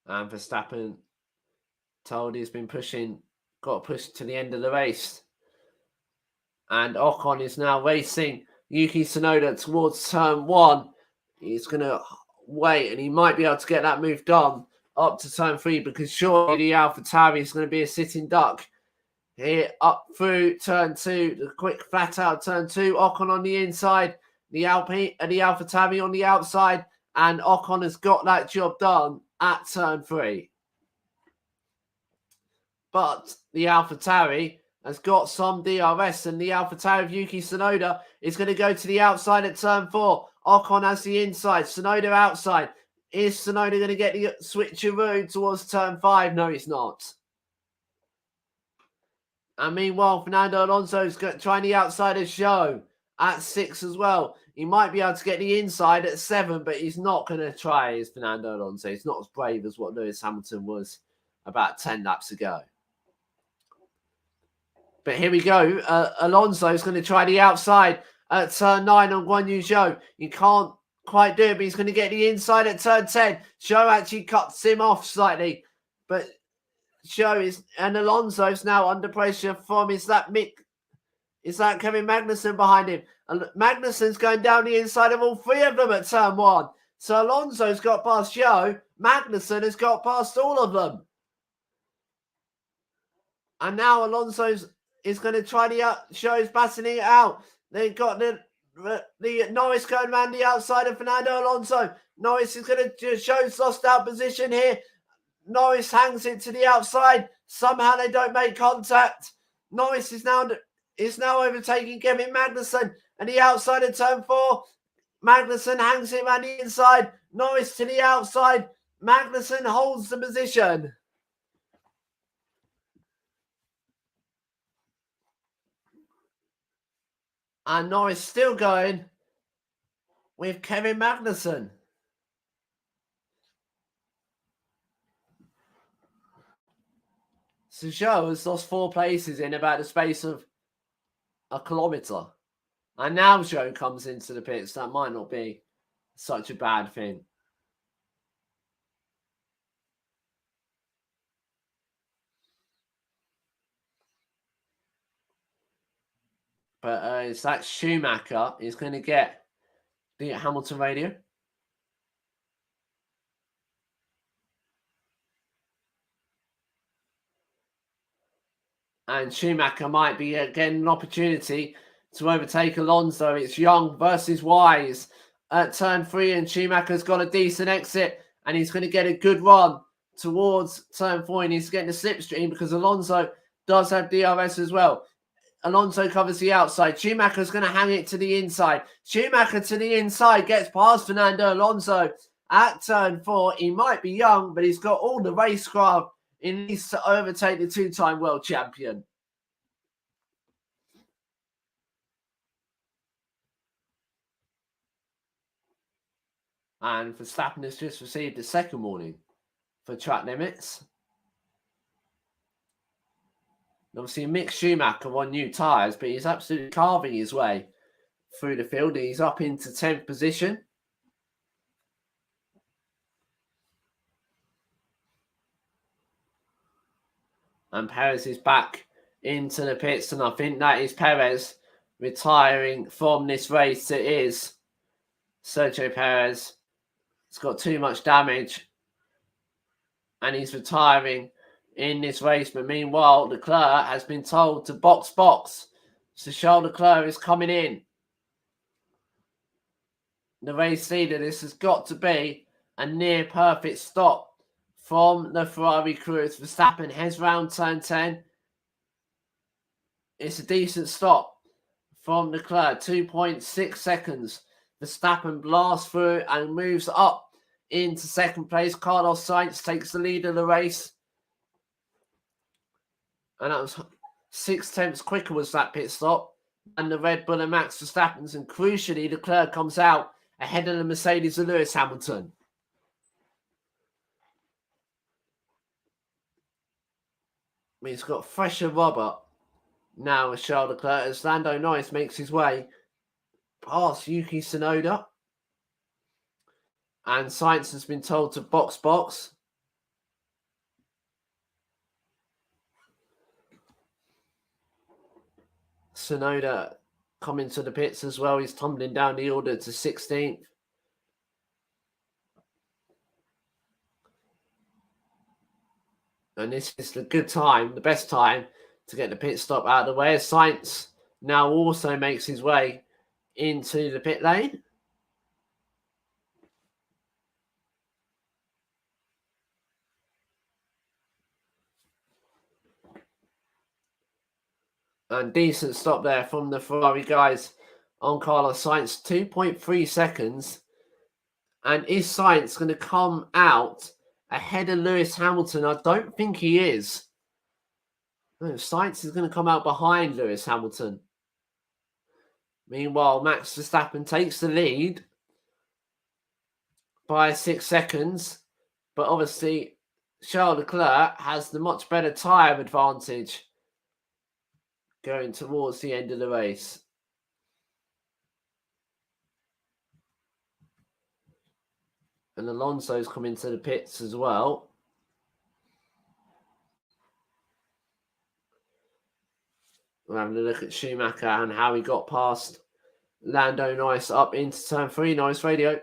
And Verstappen told he's been got pushed to the end of the race. And Ocon is now racing Yuki Tsunoda towards turn 1. He's going to wait, and he might be able to get that move done up to turn 3, because surely the AlphaTauri is going to be a sitting duck. Here up through turn 2, the quick flat out turn 2. Ocon on the inside, the AlphaTauri on the outside, and Ocon has got that job done at turn 3. But the AlphaTauri has got some DRS, and the AlphaTauri of Yuki Tsunoda is going to go to the outside at turn 4. Ocon has the inside, Tsunoda outside. Is Tsunoda going to get the switcheroo towards turn 5? No, he's not. And meanwhile, Fernando Alonso is trying the outside of Zhou at 6 as well. He might be able to get the inside at 7, but he's not going to try as Fernando Alonso. He's not as brave as what Lewis Hamilton was about 10 laps ago. But here we go. Alonso is going to try the outside at turn 9 on Guan Yu Zhou. You can't quite do it, but he's going to get the inside at turn 10. Show actually cuts him off slightly, but and Alonso's now under pressure from, is that Kevin Magnussen behind him? And Magnussen's going down the inside of all three of them at turn 1. So Alonso's got past Joe. Magnussen has got past all of them. And now Alonso is going to try Show's battling it out. They've got the Norris going around the outside of Fernando Alonso. Norris is going to Show's lost out position here. Norris hangs it to the outside. Somehow they don't make contact. Norris is now overtaking Kevin Magnussen and the outside of turn 4. Magnussen hangs it around the inside. Norris to the outside. Magnussen holds the position. And Norris still going with Kevin Magnussen. So Zhou has lost 4 places in about the space of a kilometre. And now Zhou comes into the pits. That might not be such a bad thing. But it's that Schumacher is going to get the Hamilton radio. And Schumacher might be getting an opportunity to overtake Alonso. It's Young versus Wise at turn 3, and Schumacher's got a decent exit, and he's going to get a good run towards turn 4, and he's getting a slipstream because Alonso does have DRS as well. Alonso covers the outside. Schumacher's going to hang it to the inside. Schumacher to the inside gets past Fernando Alonso at turn 4. He might be young, but he's got all the racecraft. He needs to overtake the 2-time world champion. And Verstappen has just received a second warning for track limits. Obviously, Mick Schumacher on new tyres, but he's absolutely carving his way through the field. He's up into 10th position. And Perez is back into the pits, and I think that is Perez retiring from this race. It is Sergio Perez. He's got too much damage, and he's retiring in this race. But meanwhile, Leclerc has been told to box. So Charles Leclerc is coming in. The race leader, this has got to be a near perfect stop from the Ferrari crew. As Verstappen heads round turn 10. It's a decent stop from Leclerc. 2.6 seconds. Verstappen blasts through and moves up into second place. Carlos Sainz takes the lead of the race. And that was 0.6 quicker was that pit stop. And the Red Bull and Max Verstappen's. And crucially, Leclerc comes out ahead of the Mercedes and Lewis Hamilton. He's got fresher rubber now as Charles Leclerc as Lando Norris makes his way past Yuki Tsunoda. And Sainz has been told to box. Tsunoda coming to the pits as well. He's tumbling down the order to 16th. And this is the good time, the best time to get the pit stop out of the way. Sainz now also makes his way into the pit lane. And decent stop there from the Ferrari guys on Carlos Sainz. 2.3 seconds. And is Sainz going to come out ahead of Lewis Hamilton? I don't think he is. No, Sainz is going to come out behind Lewis Hamilton. Meanwhile, Max Verstappen takes the lead by 6 seconds. But obviously, Charles Leclerc has the much better tyre advantage going towards the end of the race. And Alonso's coming to the pits as well. We're having a look at Schumacher and how he got past Lando Norris up into turn 3. Norris radio.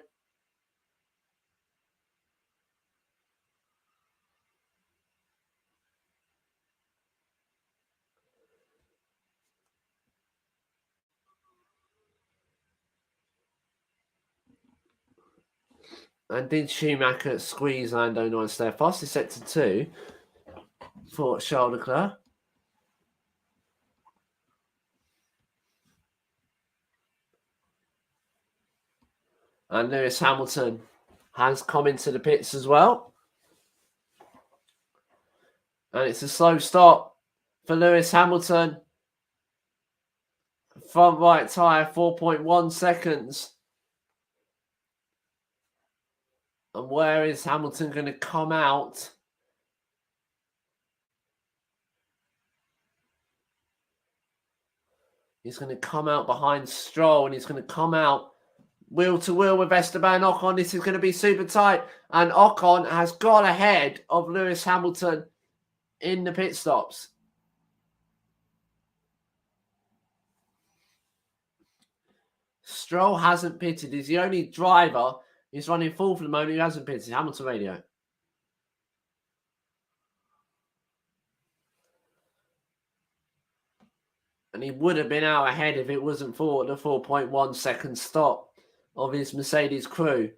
And did Schumacher squeeze Lando Norris there? Fastest sector 2 for Charles Leclerc. And Lewis Hamilton has come into the pits as well. And it's a slow stop for Lewis Hamilton. Front right tyre, 4.1 seconds. And where is Hamilton going to come out? He's going to come out behind Stroll, and he's going to come out wheel to wheel with Esteban Ocon. This is going to be super tight. And Ocon has got ahead of Lewis Hamilton in the pit stops. Stroll hasn't pitted. He's the only driver who's running full for the moment who hasn't pitted. Hamilton radio. And he would have been out ahead if it wasn't for the 4.1 second stop of his Mercedes crew.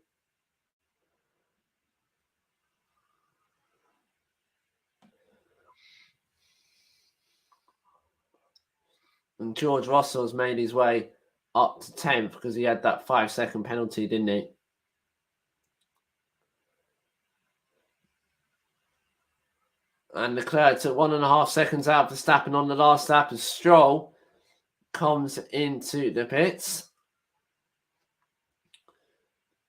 And George Russell's made his way up to 10th because he had that 5-second penalty, didn't he? And Leclerc took 1.5 seconds out for Verstappen on the last lap as Stroll comes into the pits.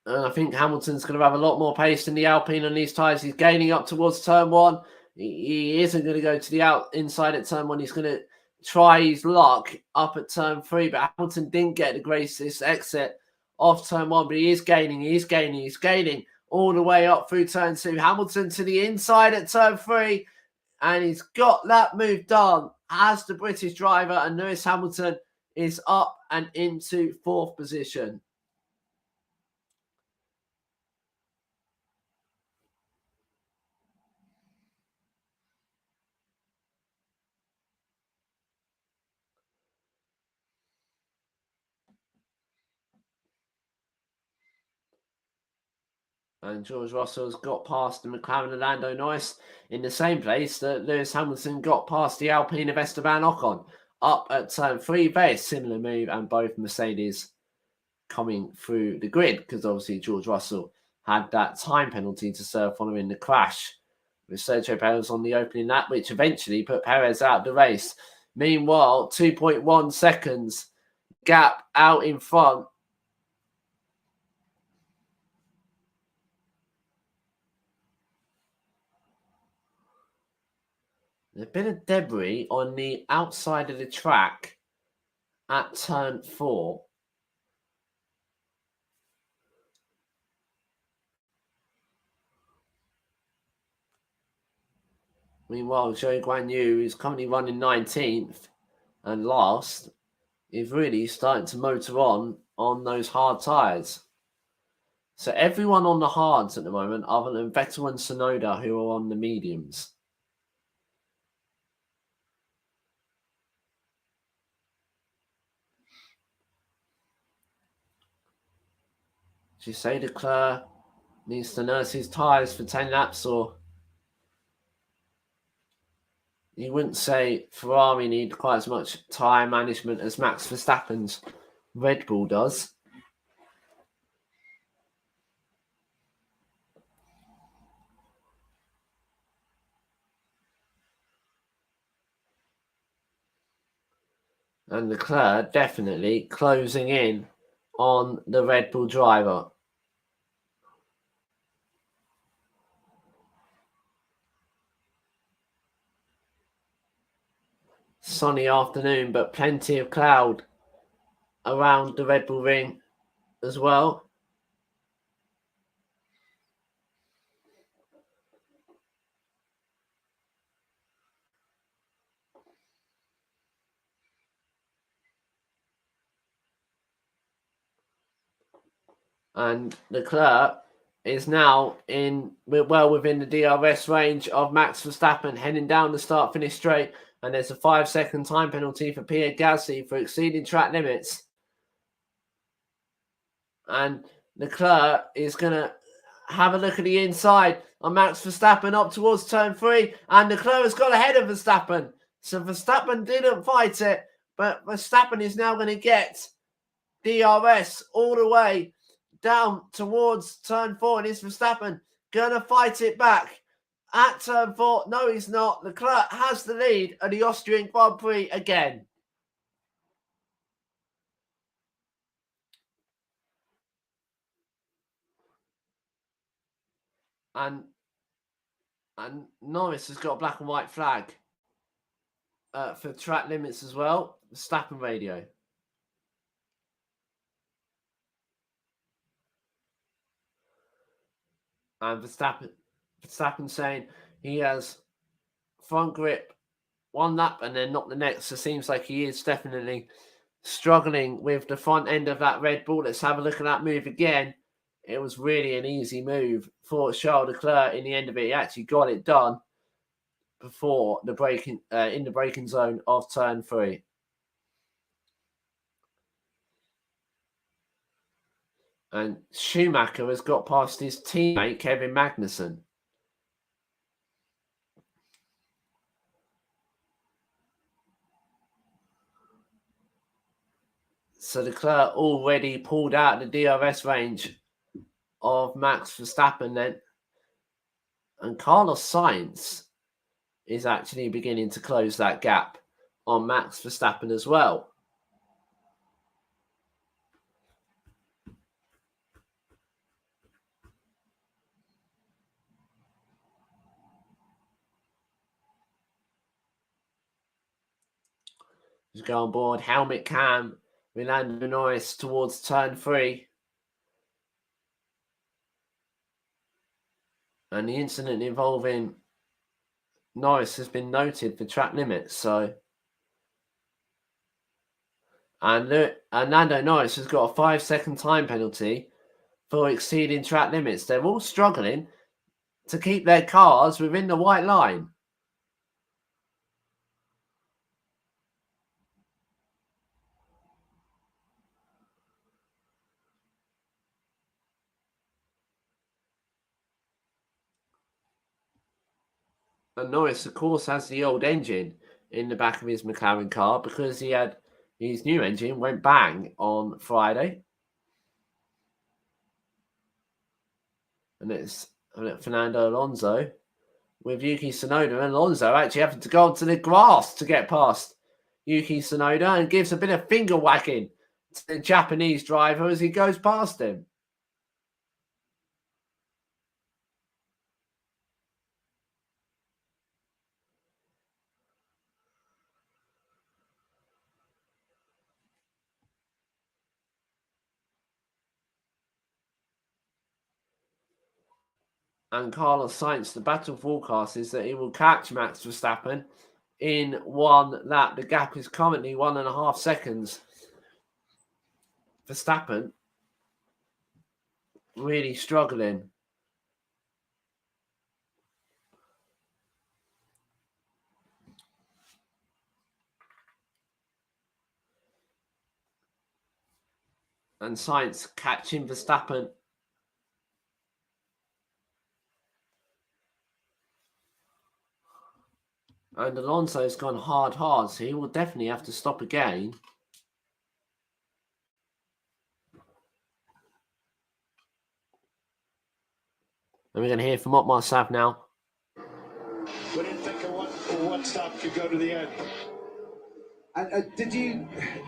And I think Hamilton's going to have a lot more pace than the Alpine on these tyres. He's gaining up towards turn 1. He isn't going to go to the inside at turn 1. He's going to try his luck up at turn 3. But Hamilton didn't get the gracious exit off turn 1. But he is gaining. He's gaining all the way up through turn 2. Hamilton to the inside at turn 3. And he's got that move done as the British driver. And Lewis Hamilton is up and into 4th position. And George Russell's got past the McLaren and Lando Norris in the same place that Lewis Hamilton got past the Alpine of Esteban Ocon. Up at turn 3, very similar move, and both Mercedes coming through the grid because obviously George Russell had that time penalty to serve following the crash with Sergio Perez on the opening lap, which eventually put Perez out of the race. Meanwhile, 2.1 seconds gap out in front. There's a bit of debris on the outside of the track at turn 4. Meanwhile, Zhou Guanyu, who's currently running 19th and last, is really starting to motor on those hard tyres. So everyone on the hards at the moment, other than Vettel and Tsunoda, who are on the mediums. Did you say Leclerc needs to nurse his tyres for 10 laps, or you wouldn't say Ferrari need quite as much tyre management as Max Verstappen's Red Bull does? And Leclerc definitely closing in on the Red Bull driver. Sunny afternoon, but plenty of cloud around the Red Bull ring as well. And Leclerc is now well within the DRS range of Max Verstappen, heading down the start-finish straight. And there's a 5-second time penalty for Pierre Gasly for exceeding track limits. And Leclerc is going to have a look at the inside on Max Verstappen up towards turn 3. And Leclerc has got ahead of Verstappen. So Verstappen didn't fight it, but Verstappen is now going to get DRS all the way down towards turn 4. And is Verstappen going to fight it back at turn 4? No, he's not. Leclerc has the lead at the Austrian Grand Prix again. And Norris has got a black and white flag for track limits as well. Verstappen radio. And Verstappen saying he has front grip one lap and then not the next. So it seems like he is definitely struggling with the front end of that Red Bull. Let's have a look at that move again. It was really an easy move for Charles Leclerc in the end of it. He actually got it done before the braking in the braking zone of turn 3. And Schumacher has got past his teammate Kevin Magnussen. So Leclerc already pulled out the DRS range of Max Verstappen then. And Carlos Sainz is actually beginning to close that gap on Max Verstappen as well. Just go on board. Helmet cam. Lando Norris towards turn 3. And the incident involving Norris has been noted for track limits. So, and Lando Norris has got a 5-second time penalty for exceeding track limits. They're all struggling to keep their cars within the white line. And Norris, of course, has the old engine in the back of his McLaren car because he had his new engine went bang on Friday. And it's Fernando Alonso with Yuki Tsunoda. And Alonso actually having to go onto the grass to get past Yuki Tsunoda and gives a bit of finger wagging to the Japanese driver as he goes past him. And Carlos Sainz, the battle forecast is that he will catch Max Verstappen in one lap. The gap is currently 1.5 seconds. Verstappen really struggling. And Sainz catching Verstappen. And Alonso's gone hard, so he will definitely have to stop again. And we're going to hear from Otmar Sav now. We didn't think of what stop could go to the end. And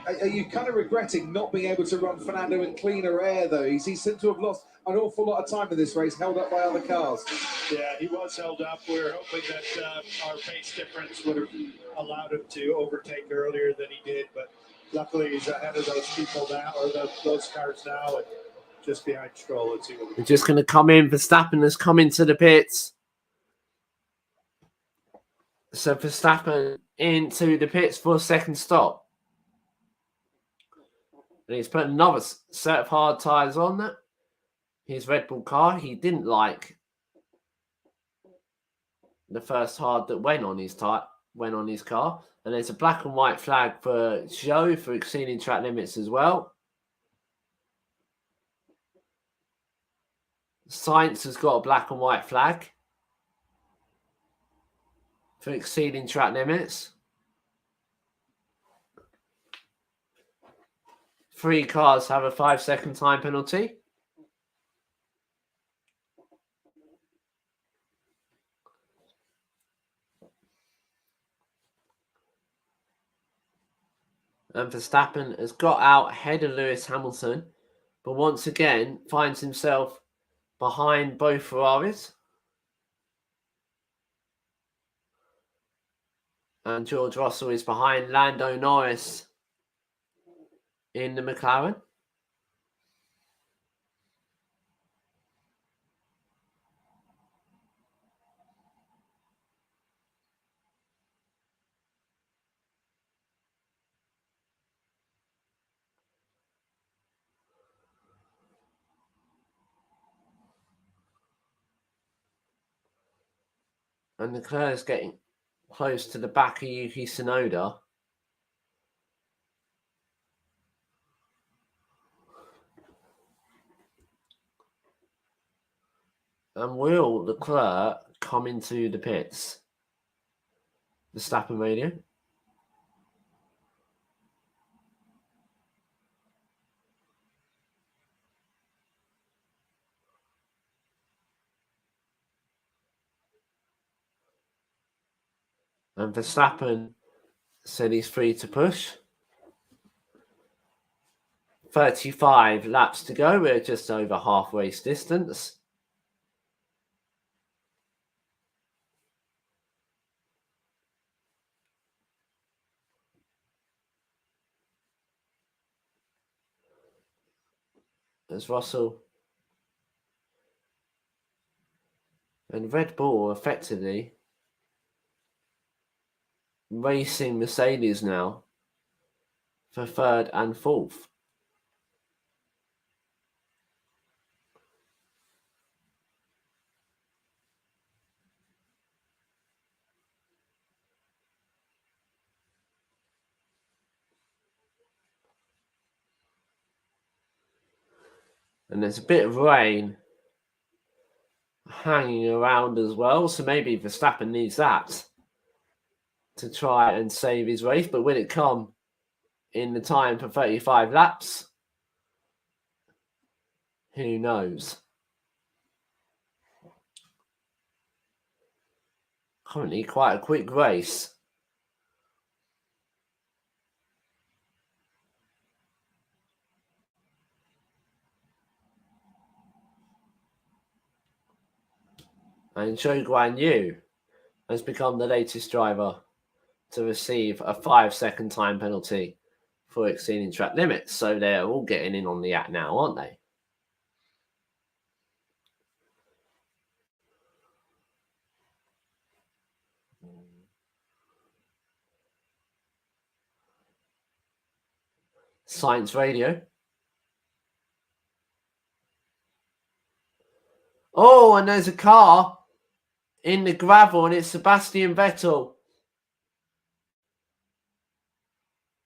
are you kind of regretting not being able to run Fernando in cleaner air, though? He seems to have lost an awful lot of time in this race, held up by other cars. Yeah, he was held up. We were hoping that our pace difference would have allowed him to overtake earlier than he did, but luckily he's ahead of those people now, or those cars now, and just behind Stroll. Let's see what we're just going to come in. Verstappen has come into the pits. So Verstappen into the pits for a second stop. And he's put another set of hard tyres on that. his Red Bull car. He didn't like the first hard that went on his car. And there's a black and white flag for Zhou for exceeding track limits as well. Sainz has got a black and white flag for exceeding track limits. 3 cars have a 5-second time penalty. And Verstappen has got out ahead of Lewis Hamilton, but once again finds himself behind both Ferraris. And George Russell is behind Lando Norris in the McLaren. And Leclerc is getting close to the back of Yuki Tsunoda. And will Leclerc come into the pits? Verstappen radio. And Verstappen said he's free to push. 35 laps to go. We're just over half race distance. As Russell and Red Bull effectively racing Mercedes now for 3rd and 4th. And there's a bit of rain hanging around as well, so maybe Verstappen needs that to try and save his race. But will it come in the time for 35 laps? Who knows? Currently quite a quick race. And Zhou Guanyu has become the latest driver to receive a 5-second time penalty for exceeding track limits. So they're all getting in on the act now, aren't they? Science radio. Oh, and there's a car in the gravel, and it's Sebastian Vettel.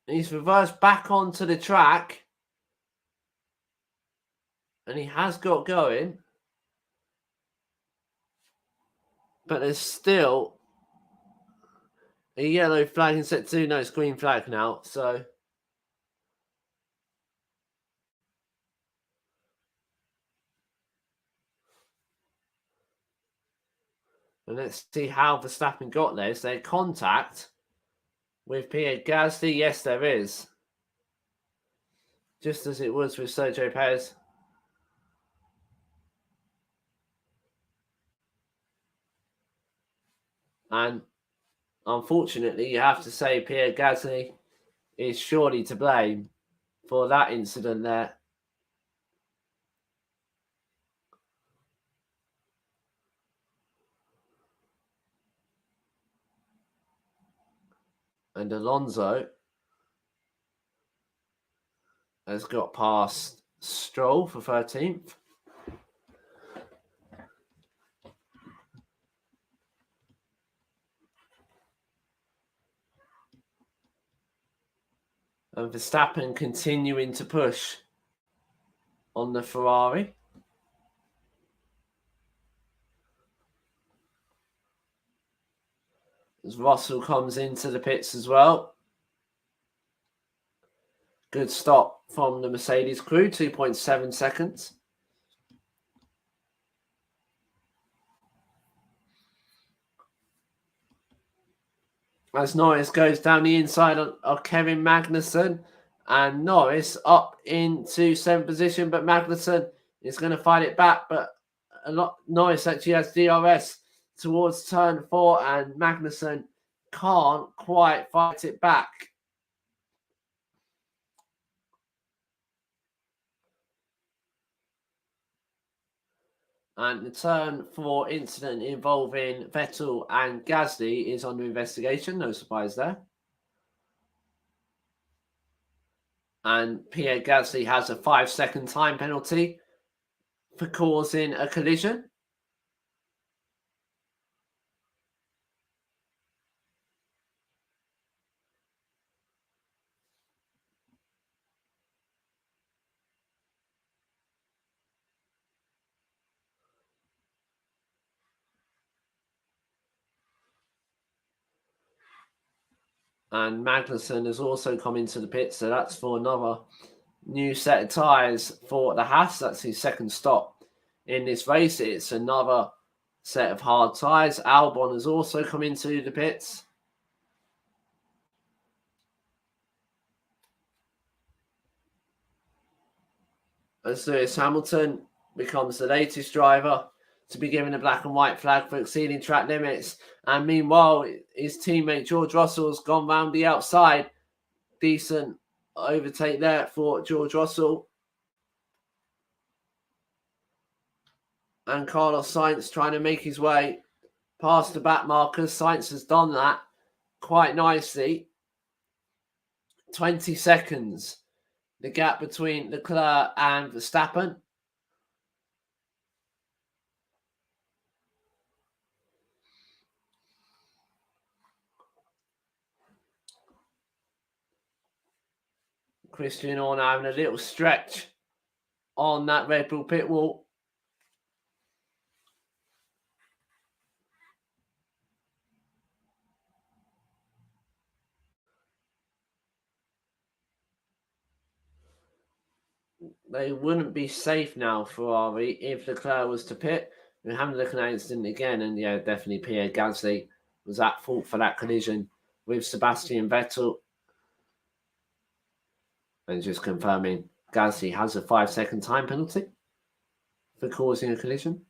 He's reversed back onto the track. And he has got going. But there's still a yellow flag in set 2. No, it's green flag now. So and let's see how Verstappen got there. Is there contact with Pierre Gasly? Yes, there is. Just as it was with Sergio Perez. And unfortunately, you have to say Pierre Gasly is surely to blame for that incident there. And Alonso has got past Stroll for 13th. And Verstappen continuing to push on the Ferrari. As Russell comes into the pits as well. Good stop from the Mercedes crew, 2.7 seconds. As Norris goes down the inside of Kevin Magnussen, and Norris up into 7th position, but Magnussen is going to fight it back, but Norris actually has DRS towards turn 4, and Magnussen can't quite fight it back. And the turn 4 incident involving Vettel and Gasly is under investigation. No surprise there. And Pierre Gasly has a 5-second time penalty for causing a collision. And Magnussen has also come into the pit, so that's for another new set of tyres for the Haas. That's his second stop in this race. It's another set of hard tyres. Albon has also come into the pits. As Lewis Hamilton becomes the latest driver to be given a black and white flag for exceeding track limits. And meanwhile, his teammate George Russell's gone round the outside. Decent overtake there for George Russell. And Carlos Sainz trying to make his way past the back markers. Sainz has done that quite nicely. 20 seconds, the gap between Leclerc and Verstappen. Christian Horner having a little stretch on that Red Bull pit wall. They wouldn't be safe now, Ferrari, if Leclerc was to pit. We haven't looked at the incident again, and yeah, definitely Pierre Gasly was at fault for that collision with Sebastian Vettel. And just confirming, Gasly has a 5-second time penalty for causing a collision.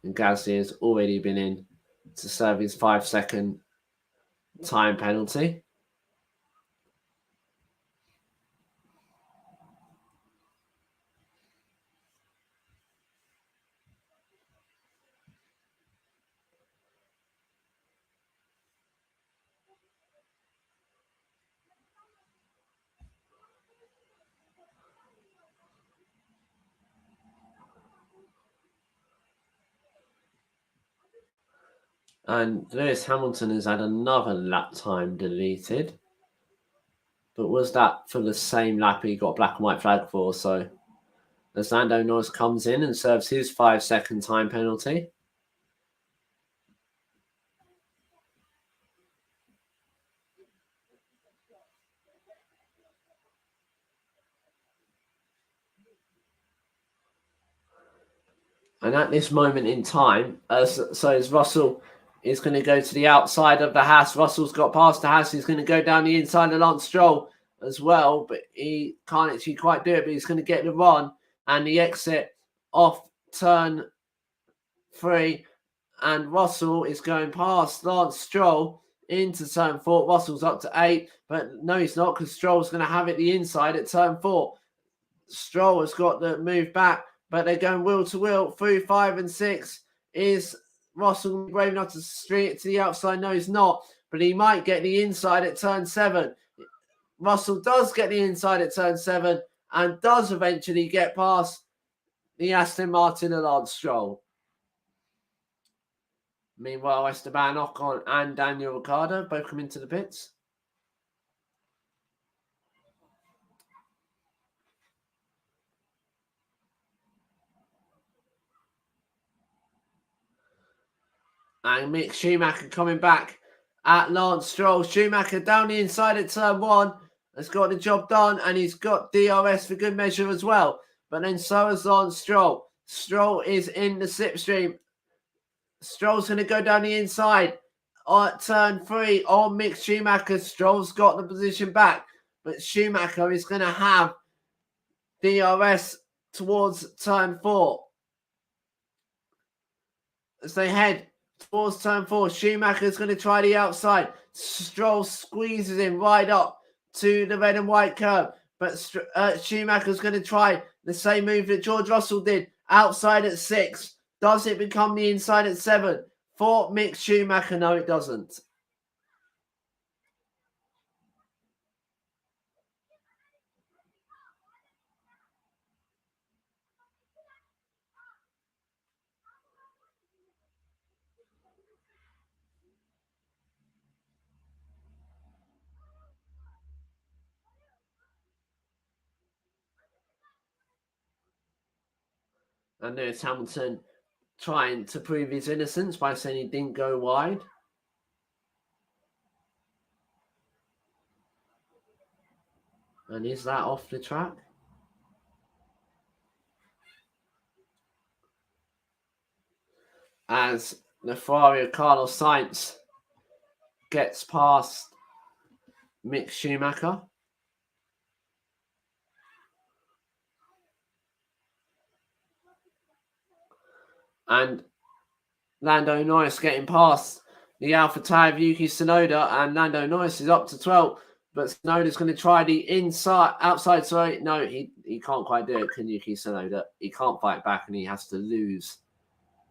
And Gasly has already been in to serve his 5-second time penalty. And Lewis Hamilton has had another lap time deleted. But was that for the same lap he got black and white flag for? So as Lando Norris comes in and serves his 5-second time penalty. And at this moment in time, as Russell is going to go to the outside of the Haas. Russell's got past the Haas. He's going to go down the inside of Lance Stroll as well, but he can't actually quite do it, but he's going to get the run and the exit off turn 3. And Russell is going past Lance Stroll into turn 4. Russell's up to 8, but no, he's not, because Stroll's going to have it the inside at turn 4. Stroll has got the move back, but they're going wheel to wheel through 5 and 6. Is Russell brave enough to string it to the outside? No, he's not, but he might get the inside at turn 7. Russell does get the inside at turn 7 and does eventually get past the Aston Martin and Lance Stroll. Meanwhile, Esteban Ocon and Daniel Ricciardo both come into the pits. And Mick Schumacher coming back at Lance Stroll. Schumacher down the inside at turn 1 has got the job done, and he's got DRS for good measure as well. But then so has Lance Stroll. Stroll is in the slipstream. Stroll's going to go down the inside at turn 3 on Mick Schumacher. Stroll's got the position back, but Schumacher is going to have DRS towards turn 4. As they head towards turn 4, Schumacher's going to try the outside. Stroll squeezes him right up to the red and white curb. But Schumacher's going to try the same move that George Russell did. Outside at 6. Does it become the inside at 7? For Mick Schumacher, no, it doesn't. And there's Hamilton trying to prove his innocence by saying he didn't go wide. And is that off the track? As the Ferrari of Carlos Sainz gets past Mick Schumacher. And Lando Norris getting past the AlphaTauri of Yuki Tsunoda, and Lando Norris is up to 12th, but Tsunoda's going to try the outside. Sorry, no, he can't quite do it. Can Yuki Tsunoda? He can't fight back, and he has to lose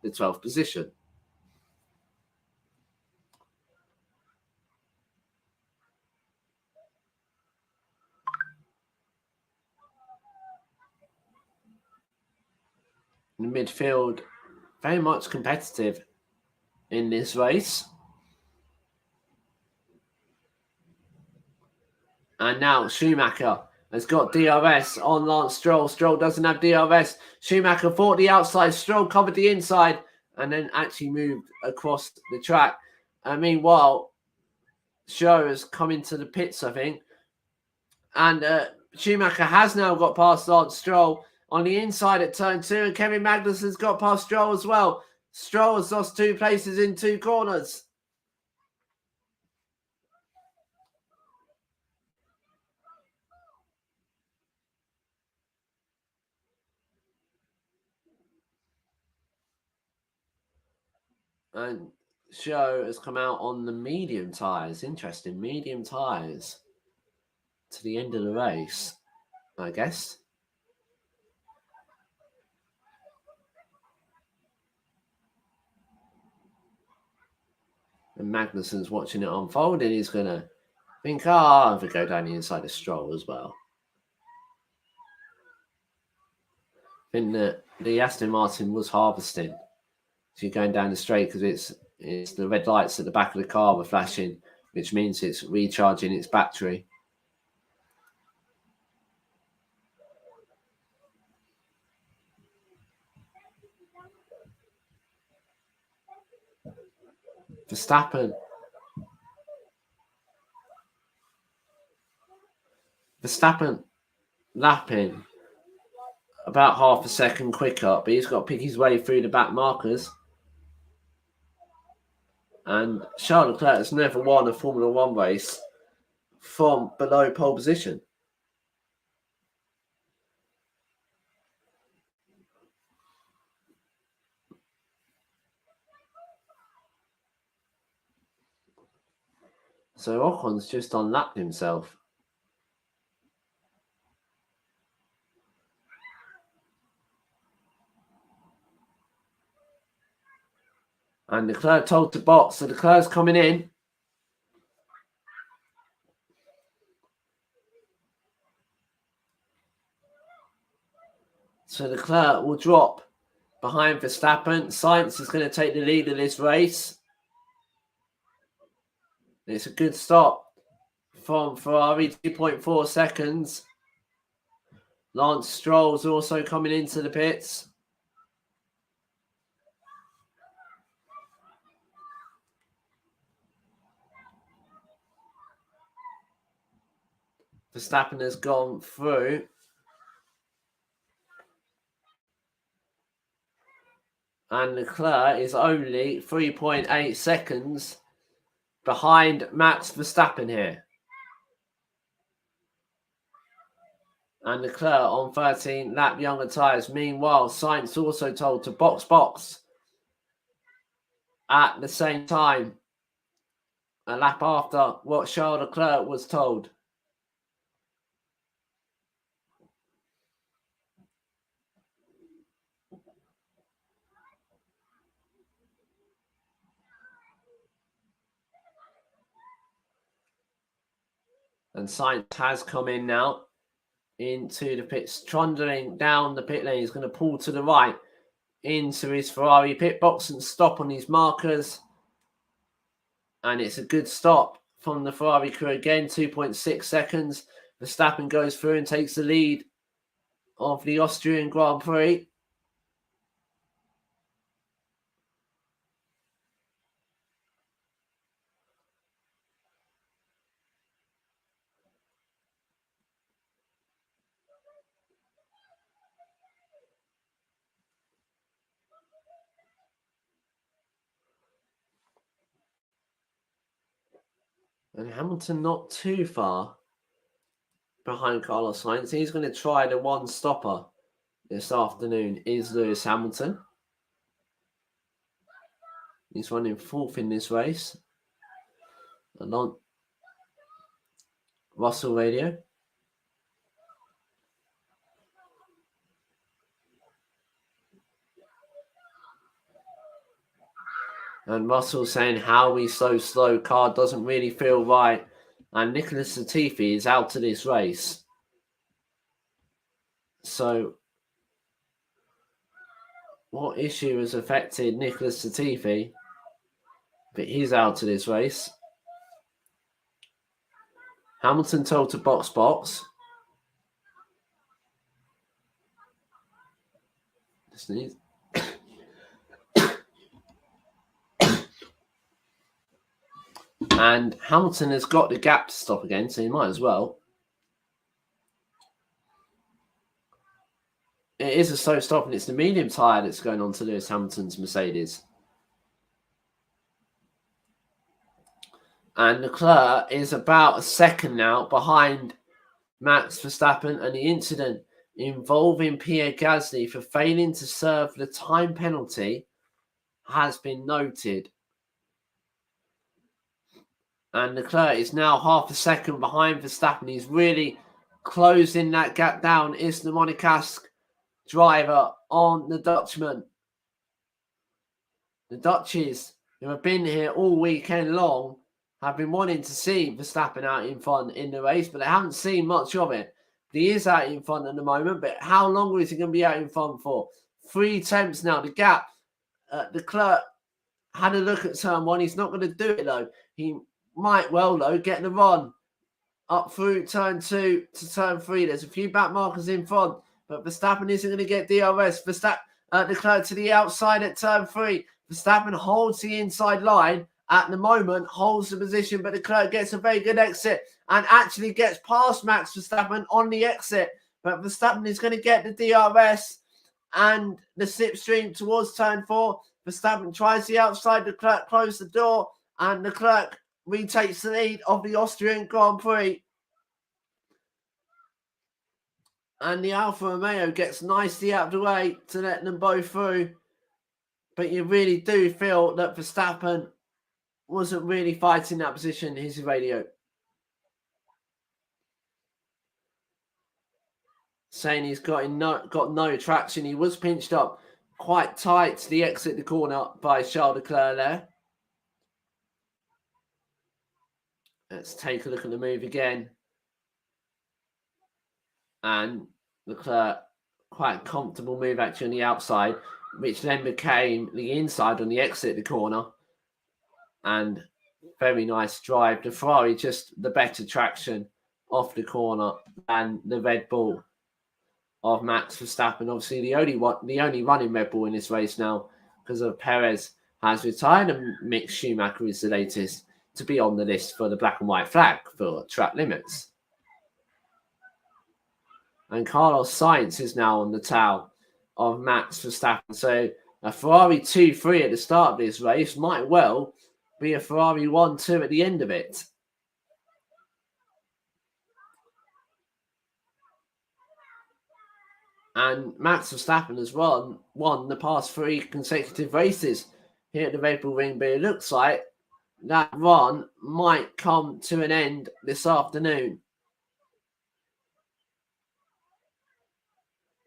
the 12th position. In the midfield, very much competitive in this race. And now Schumacher has got DRS on Lance Stroll. Stroll doesn't have DRS. Schumacher fought the outside. Stroll covered the inside and then actually moved across the track. Meanwhile, Show has come into the pits, I think. And Schumacher has now got past Lance Stroll on the inside at turn 2. And Kevin Magnussen's got past Stroll as well. Stroll has lost 2 places in 2 corners. And Show has come out on the medium tyres. Interesting. Medium tyres to the end of the race, I guess. And Magnussen's watching it unfold, and he's going to think, I'm going to go down the inside of Stroll as well. I think that the Aston Martin was harvesting. So you're going down the straight because it's the red lights at the back of the car were flashing, which means it's recharging its battery. Verstappen lapping about half a second quicker, but he's got to pick his way through the back markers. And Charles Leclerc has never won a Formula One race from below pole position. So Ocon's just unlapped himself. And Leclerc told to box, so Leclerc's coming in. So Leclerc will drop behind Verstappen. Sainz is going to take the lead of this race. It's a good stop from Ferrari, 2.4 seconds. Lance Stroll's also coming into the pits. Verstappen has gone through. And Leclerc is only 3.8 seconds behind Max Verstappen here. And Leclerc on 13 lap younger tyres. Meanwhile, Sainz also told to box at the same time. A lap after what Charles Leclerc was told. And Sainz has come in now into the pits, trundling down the pit lane. He's going to pull to the right into his Ferrari pit box and stop on his markers. And it's a good stop from the Ferrari crew again, 2.6 seconds. Verstappen goes through and takes the lead of the Austrian Grand Prix. And Hamilton not too far behind Carlos Sainz. He's going to try the one stopper this afternoon, is Lewis Hamilton. He's running fourth in this race. And on Russell Radio. And Russell saying, how are we so slow? Car doesn't really feel right. And Nicholas Latifi is out of this race. So, what issue has affected Nicholas Latifi? But he's out of this race. Hamilton told to box. Just needs... And Hamilton has got the gap to stop again, so he might as well. It is a slow stop, and it's the medium tyre that's going on to Lewis Hamilton's Mercedes. And Leclerc is about a second now behind Max Verstappen, and the incident involving Pierre Gasly for failing to serve the time penalty has been noted. And Leclerc is now half a second behind Verstappen. He's really closing that gap down. Is the Monegasque driver on the Dutchman. The Dutchies, who have been here all weekend long, have been wanting to see Verstappen out in front in the race, but they haven't seen much of it. He is out in front at the moment, but how long is he going to be out in front for? 3 attempts now. The gap, Leclerc had a look at turn 1. He's not going to do it, though. He might well, though, get the run up through turn 2 to turn 3. There's a few back markers in front, but Verstappen isn't going to get DRS. Leclerc to the outside at turn 3. Verstappen holds the inside line at the moment, holds the position, but Leclerc gets a very good exit and actually gets past Max Verstappen on the exit. But Verstappen is going to get the DRS and the slipstream towards turn 4. Verstappen tries the outside, Leclerc closes the door, and Leclerc retakes the lead of the Austrian Grand Prix. And the Alfa Romeo gets nicely out of the way to let them both through. But you really do feel that Verstappen wasn't really fighting that position, his radio. Saying he's got no traction. He was pinched up quite tight to the exit of the corner by Charles Leclerc there. Let's take a look at the move again. And Leclerc, quite a comfortable move actually on the outside. which then became the inside on the exit of the corner. And very nice drive. The Ferrari just the better traction off the corner than the Red Bull of Max Verstappen. Obviously, the only running Red Bull in this race now, because of Perez has retired, and Mick Schumacher is the latest to be on the list for the black and white flag for track limits. And Carlos Sainz is now on the tail of Max Verstappen. So a Ferrari 2-3 at the start of this race might well be a Ferrari 1-2 at the end of it. And Max Verstappen has won the past 3 consecutive races here at the Red Bull Ring, but it looks like that run might come to an end this afternoon.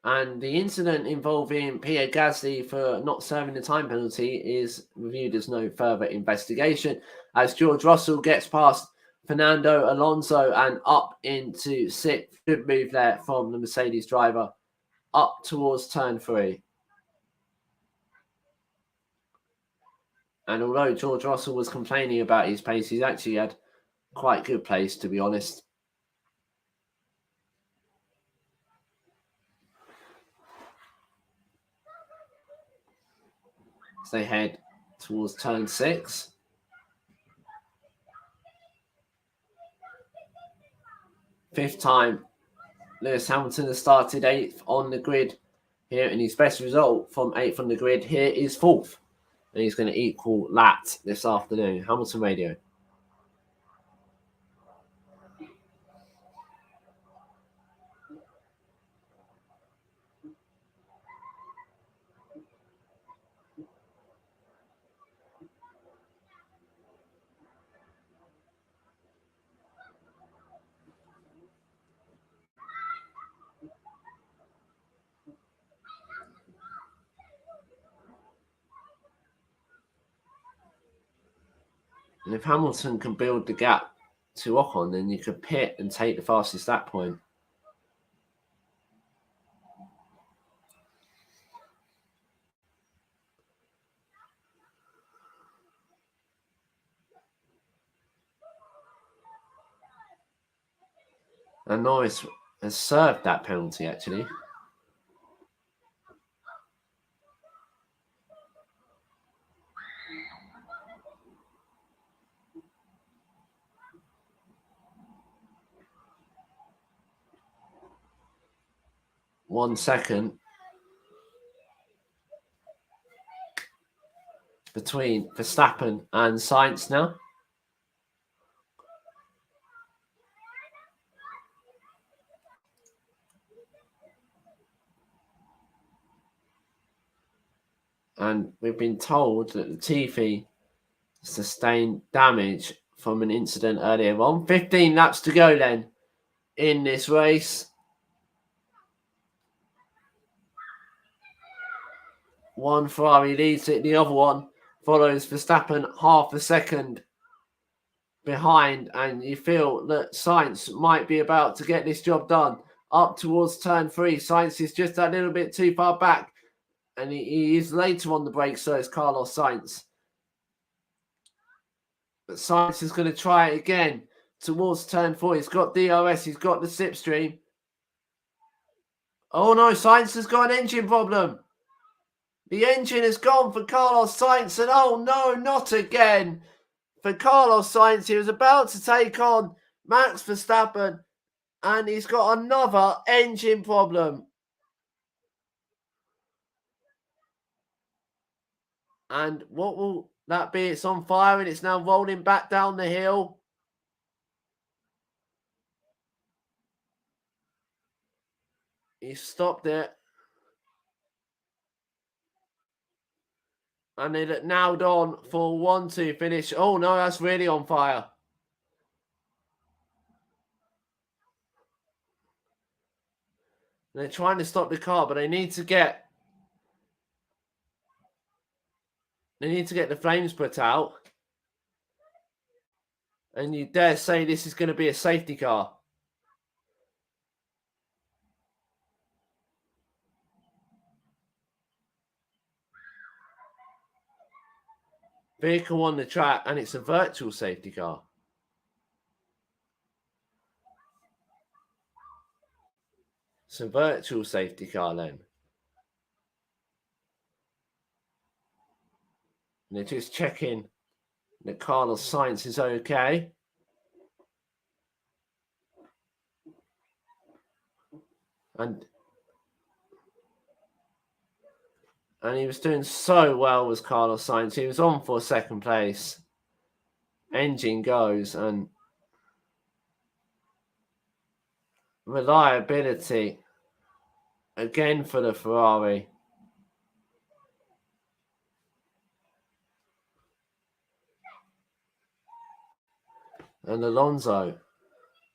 And the incident involving Pierre Gasly for not serving the time penalty is reviewed as no further investigation, as George Russell gets past Fernando Alonso and up into 6th. Good move there from the Mercedes driver up towards turn 3. And although George Russell was complaining about his pace, he's actually had quite good pace, to be honest. As they head towards turn 6. Fifth time Lewis Hamilton has started 8th on the grid here, and his best result from 8th on the grid here is 4th. And he's going to equal that this afternoon. Hamilton Radio. And if Hamilton can build the gap to Ocon, then you could pit and take the fastest lap point. And Norris has served that penalty, actually. One second between Verstappen and Sainz now. And we've been told that Latifi sustained damage from an incident earlier on. 15 laps to go then in this race. One Ferrari leads it, the other one follows Verstappen half a second behind, and you feel that Sainz might be about to get this job done. Up towards turn 3, Sainz is just a little bit too far back, and he is later on the brakes, so is Carlos Sainz. But Sainz is going to try it again towards turn 4. He's got DRS, he's got the slipstream. Oh no, Sainz has got an engine problem. The engine has gone for Carlos Sainz, and oh no, not again. For Carlos Sainz, he was about to take on Max Verstappen, and he's got another engine problem. And what will that be? It's on fire, and it's now rolling back down the hill. He stopped it. And they look nailed on for 1-2 finish. Oh no, that's really on fire. They're trying to stop the car, but they need to get the flames put out. And you dare say this is going to be a safety car. vehicle on the track, and it's a virtual safety car. It's a virtual safety car then. And they're just checking that Carlos Sainz is okay. And he was doing so well with Carlos Sainz. He was on for second place. Engine goes, and reliability again for the Ferrari. And Alonso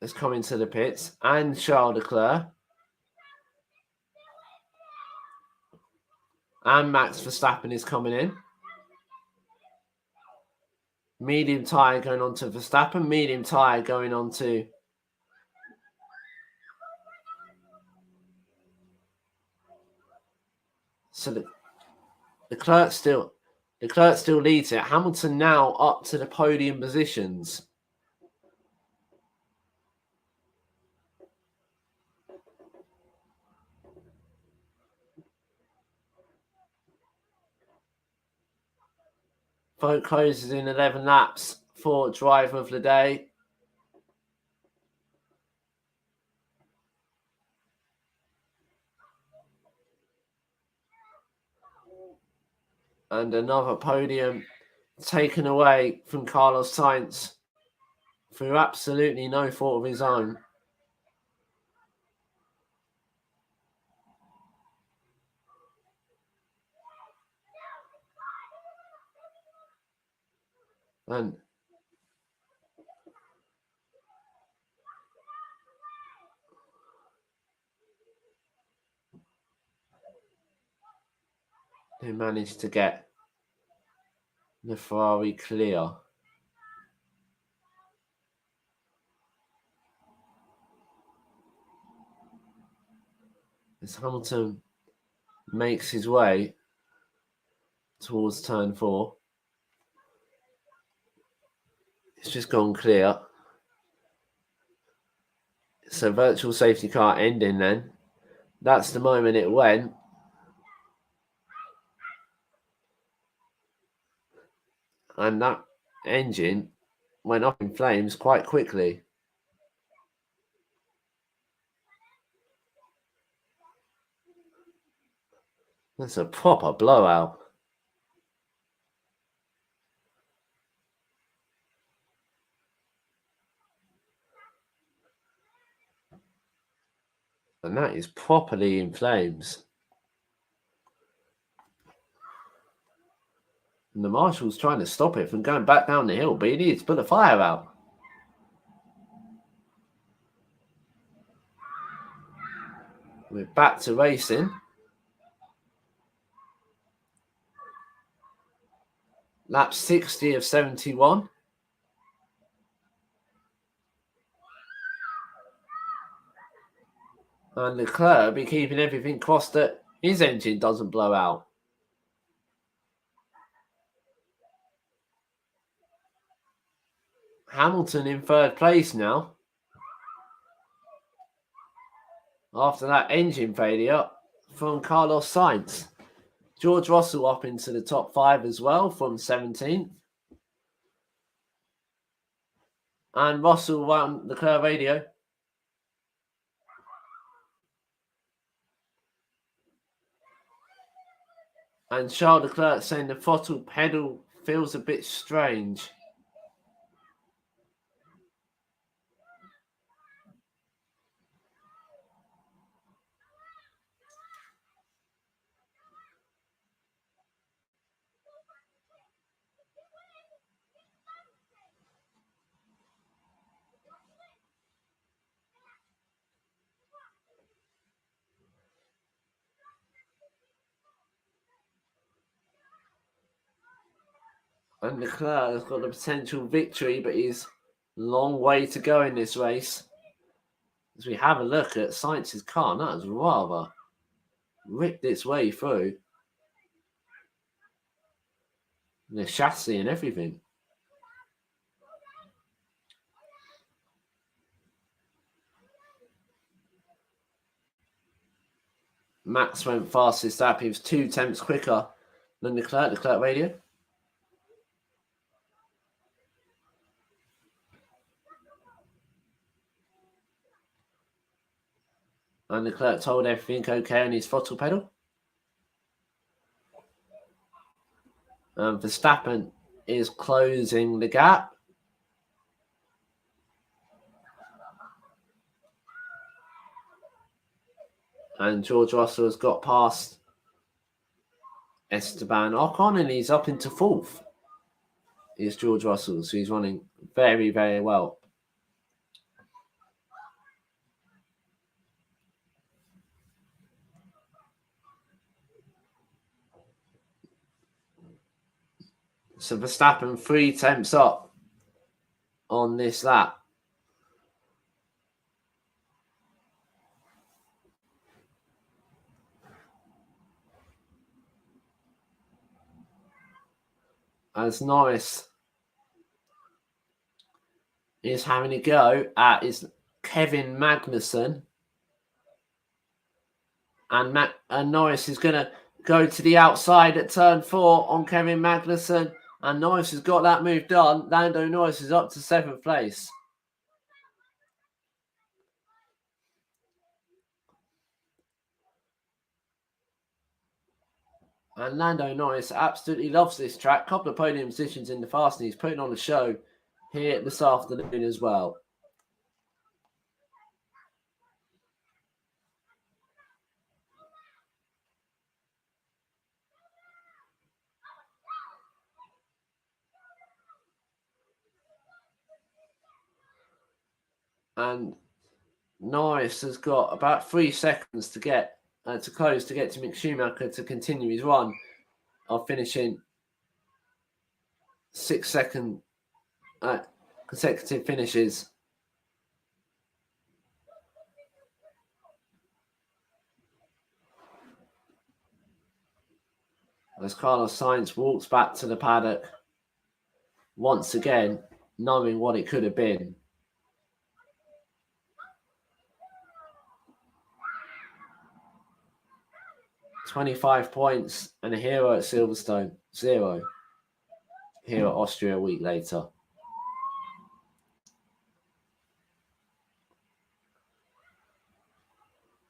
is coming to the pits, and Charles Leclerc. And Max Verstappen is coming in. Medium tyre going on to Verstappen. Medium tyre going on to so Leclerc still leads it. Hamilton now up to the podium positions. Vote closes in 11 laps for driver of the day. And another podium taken away from Carlos Sainz through absolutely no fault of his own. And they managed to get the Ferrari clear. As Hamilton makes his way towards turn 4. It's just gone clear. So virtual safety car ending then. That's the moment it went. And that engine went up in flames quite quickly. That's a proper blowout. And that is properly in flames. And the marshal's trying to stop it from going back down the hill, but he needs to put the fire out. We're back to racing. Lap 60 of 71. And Leclerc will be keeping everything crossed that his engine doesn't blow out. Hamilton in third place now. After that engine failure from Carlos Sainz. George Russell up into the top 5 as well from 17th. And Russell won the Leclerc radio. And Charles Leclerc saying the throttle pedal feels a bit strange. And Leclerc has got the potential victory, but he's a long way to go in this race. As we have a look at Sainz's car, that has rather ripped its way through. The chassis and everything. Max went fastest up. He was 2 tenths quicker than Leclerc radio. And Leclerc told everything okay on his throttle pedal. Verstappen is closing the gap. And George Russell has got past Esteban Ocon and he's up into 4th. Is George Russell, so he's running very, very well. So Verstappen 3 tenths up on this lap. As Norris is having a go at is Kevin Magnussen. And Norris is going to go to the outside at turn 4 on Kevin Magnussen. And Norris has got that move done. Lando Norris is up to 7th place. And Lando Norris absolutely loves this track. Couple of podium positions in the fast, and he's putting on a show here this afternoon as well. And Norris has got about 3 seconds to get to close to get to Mick Schumacher to continue his run of finishing 6-second consecutive finishes. As Carlos Sainz walks back to the paddock once again, knowing what it could have been. $25 points and a hero at Silverstone, 0 here at Austria a week later.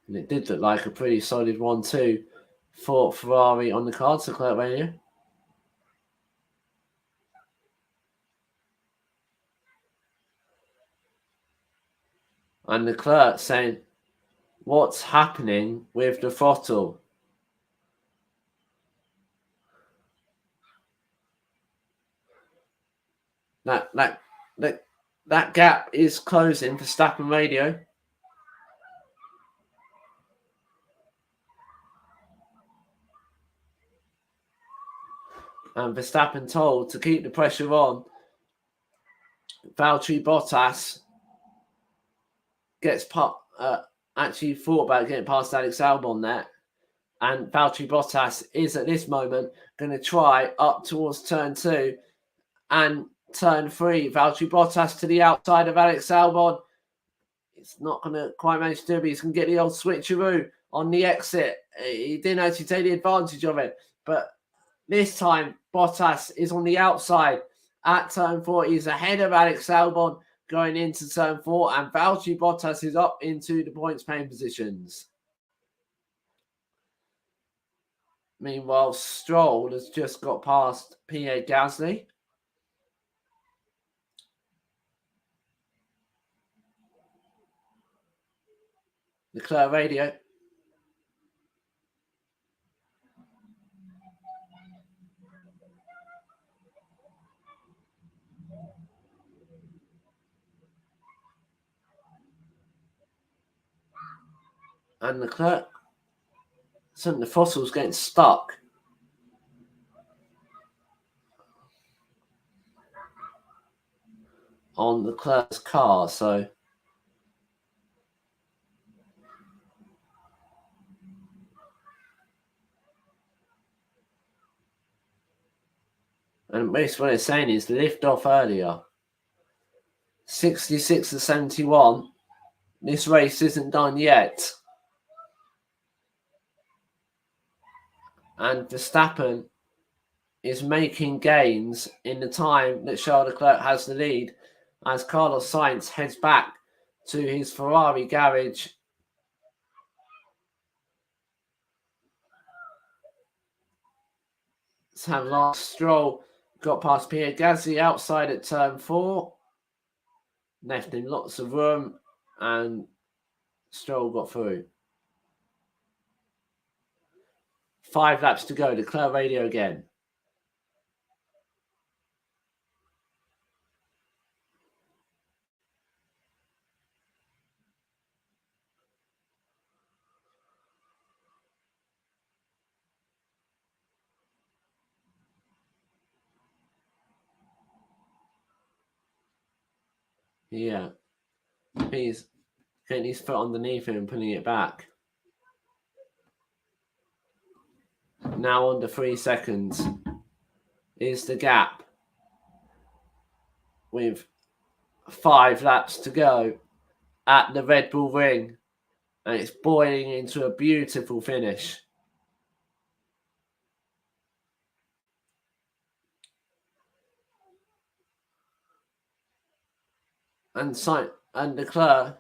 And it did look like a pretty solid 1-2 for Ferrari on the cards, Leclerc radio. And Leclerc saying, what's happening with the throttle? That gap is closing for Verstappen radio. And Verstappen told to keep the pressure on. Valtteri Bottas gets actually thought about getting past Alex Albon there. And Valtteri Bottas is at this moment going to try up towards turn 2 and turn 3. Valtteri Bottas to the outside of Alex Albon. It's not going to quite manage to do it, but he's going to get the old switcheroo on the exit. He didn't actually take the advantage of it. But this time, Bottas is on the outside at turn 4. He's ahead of Alex Albon going into turn 4. And Valtteri Bottas is up into the points-paying positions. Meanwhile, Stroll has just got past Pierre Gasly. Leclerc radio. And Leclerc, something the fossils getting stuck. On Leclerc's car, so And basically what it's saying is lift off earlier. 66 to 71. This race isn't done yet. And Verstappen is making gains in the time that Charles Leclerc has the lead as Carlos Sainz heads back to his Ferrari garage. Let's have last Stroll got past Pierre Gasly outside at turn 4. Left him lots of room and Stroll got through. 5 laps to go. Leclerc radio again. Yeah. He's getting his foot underneath him and putting it back. Now under 3 seconds is the gap with 5 laps to go at the Red Bull Ring, and it's boiling into a beautiful finish. And Leclerc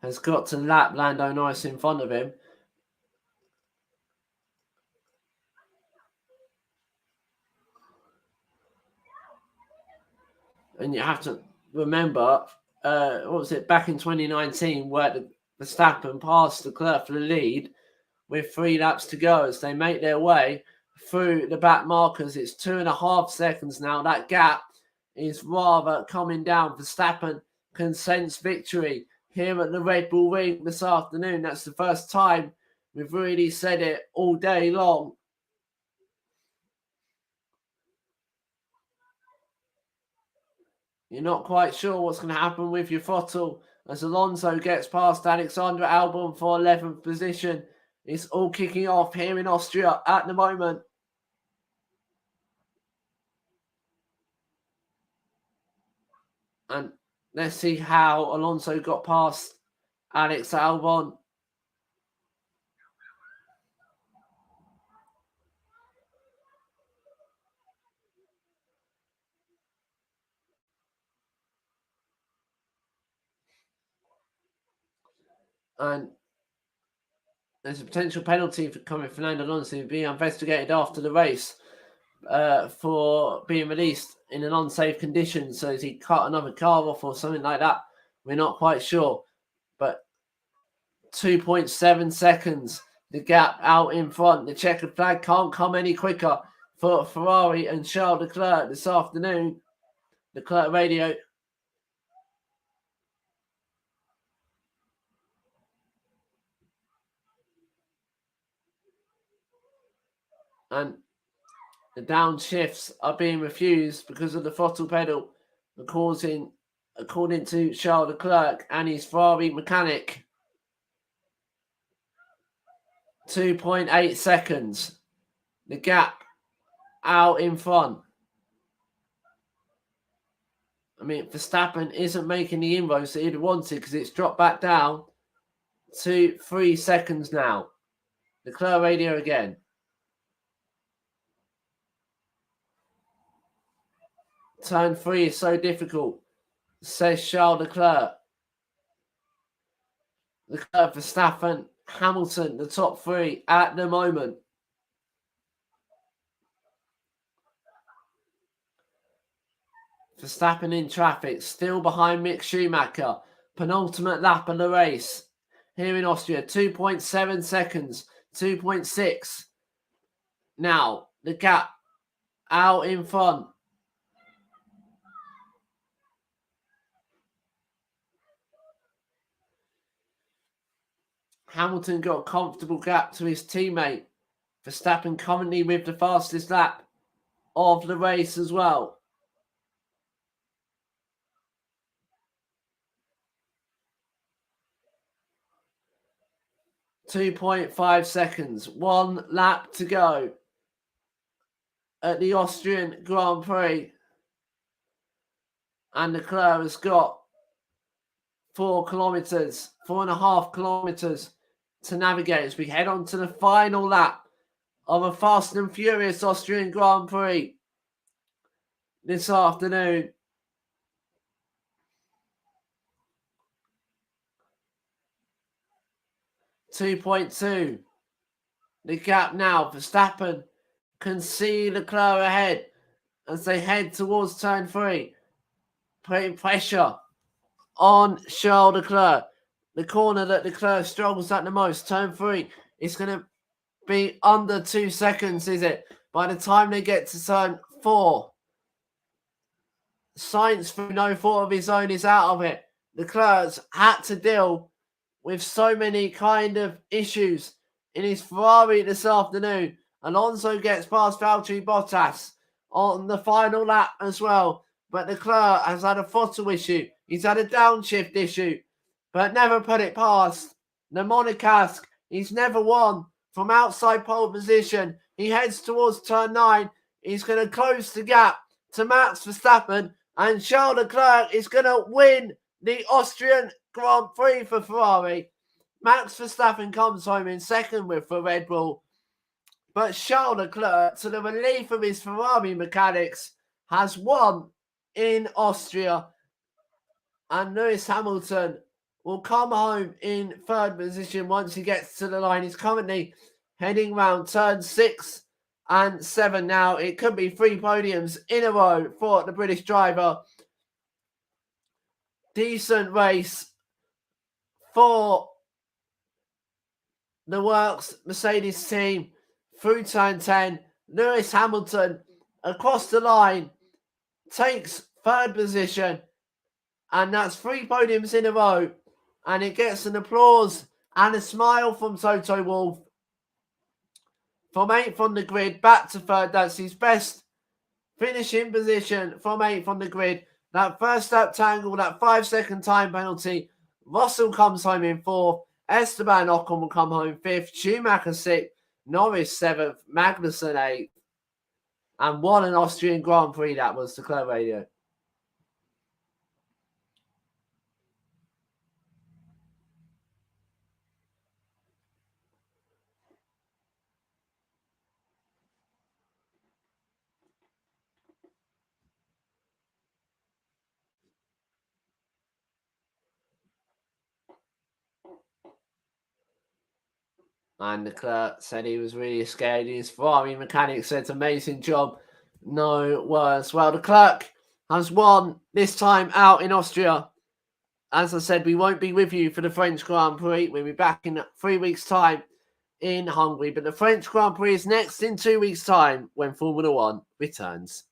has got to lap Lando Norris in front of him. And you have to remember, what was it, back in 2019, where Verstappen passed Leclerc for the lead with 3 laps to go as they make their way through the back markers. It's 2.5 seconds now. That gap is rather coming down. Verstappen can sense victory here at the Red Bull Ring this afternoon. That's the first time we've really said it all day long. You're not quite sure what's going to happen with your throttle as Alonso gets past Alexander Albon for 11th position. It's all kicking off here in Austria at the moment. And let's see how Alonso got past Alex Albon. And there's a potential penalty for coming Fernando Alonso being investigated after the race for being released in an unsafe condition. So has he cut another car off or something like that? We're not quite sure. But 2.7 seconds, the gap out in front. The checkered flag can't come any quicker for Ferrari and Charles Leclerc this afternoon. Leclerc radio. And the downshifts are being refused because of the throttle pedal, according to Charles Leclerc and his Ferrari mechanic. 2.8 seconds. The gap out in front. I mean, Verstappen isn't making the inroads that he'd wanted because it's dropped back down to 3 seconds now. Leclerc radio again. Turn 3 is so difficult, says Charles Leclerc. Leclerc, Verstappen, Hamilton, the top 3 at the moment. Verstappen in traffic, still behind Mick Schumacher. Penultimate lap of the race here in Austria. 2.7 seconds, 2.6. Now, the gap out in front. Hamilton got a comfortable gap to his teammate. Verstappen currently with the fastest lap of the race as well. .5 seconds. 1 lap to go. at the Austrian Grand Prix. And Leclerc has got 4.5 kilometers to navigate as we head on to the final lap of a fast and furious Austrian Grand Prix this afternoon. .2. The gap now. Verstappen can see Leclerc ahead as they head towards turn 3, putting pressure on Charles Leclerc. The corner that Leclerc struggles at the most, turn 3, is going to be under 2 seconds, is it? By the time they get to turn 4, Sainz, through no fault of his own, is out of it. Leclerc's had to deal with so many kind of issues in his Ferrari this afternoon. Alonso gets past Valtteri Bottas on the final lap as well. But Leclerc has had a throttle issue. He's had a downshift issue, but never put it past the Monegasque. He's never won from outside pole position. He heads towards turn 9. He's going to close the gap to Max Verstappen, and Charles Leclerc is going to win the Austrian Grand Prix for Ferrari. Max Verstappen comes home in second with the Red Bull, but Charles Leclerc, to the relief of his Ferrari mechanics, has won in Austria, and Lewis Hamilton will come home in third position once he gets to the line. He's currently heading round turn 6 and 7 now. It could be 3 podiums in a row for the British driver. Decent race for the Works Mercedes team through turn 10. Lewis Hamilton across the line takes third position, and that's 3 podiums in a row, and it gets an applause and a smile from Toto Wolff. From 8th on the grid back to third, that's his best finishing position from 8th on the grid. That first lap tangle, that 5-second time penalty, Russell comes home in 4th, Esteban Ocon will come home 5th, Schumacher 6th, Norris 7th, Magnussen 8th. And what an Austrian Grand Prix that was, to Club Radio. And Leclerc said he was really scared. His Ferrari mechanic said, amazing job. No worse. Well, Leclerc has won this time out in Austria. As I said, we won't be with you for the French Grand Prix. We'll be back in 3 weeks' time in Hungary. But the French Grand Prix is next in 2 weeks' time when Formula One returns.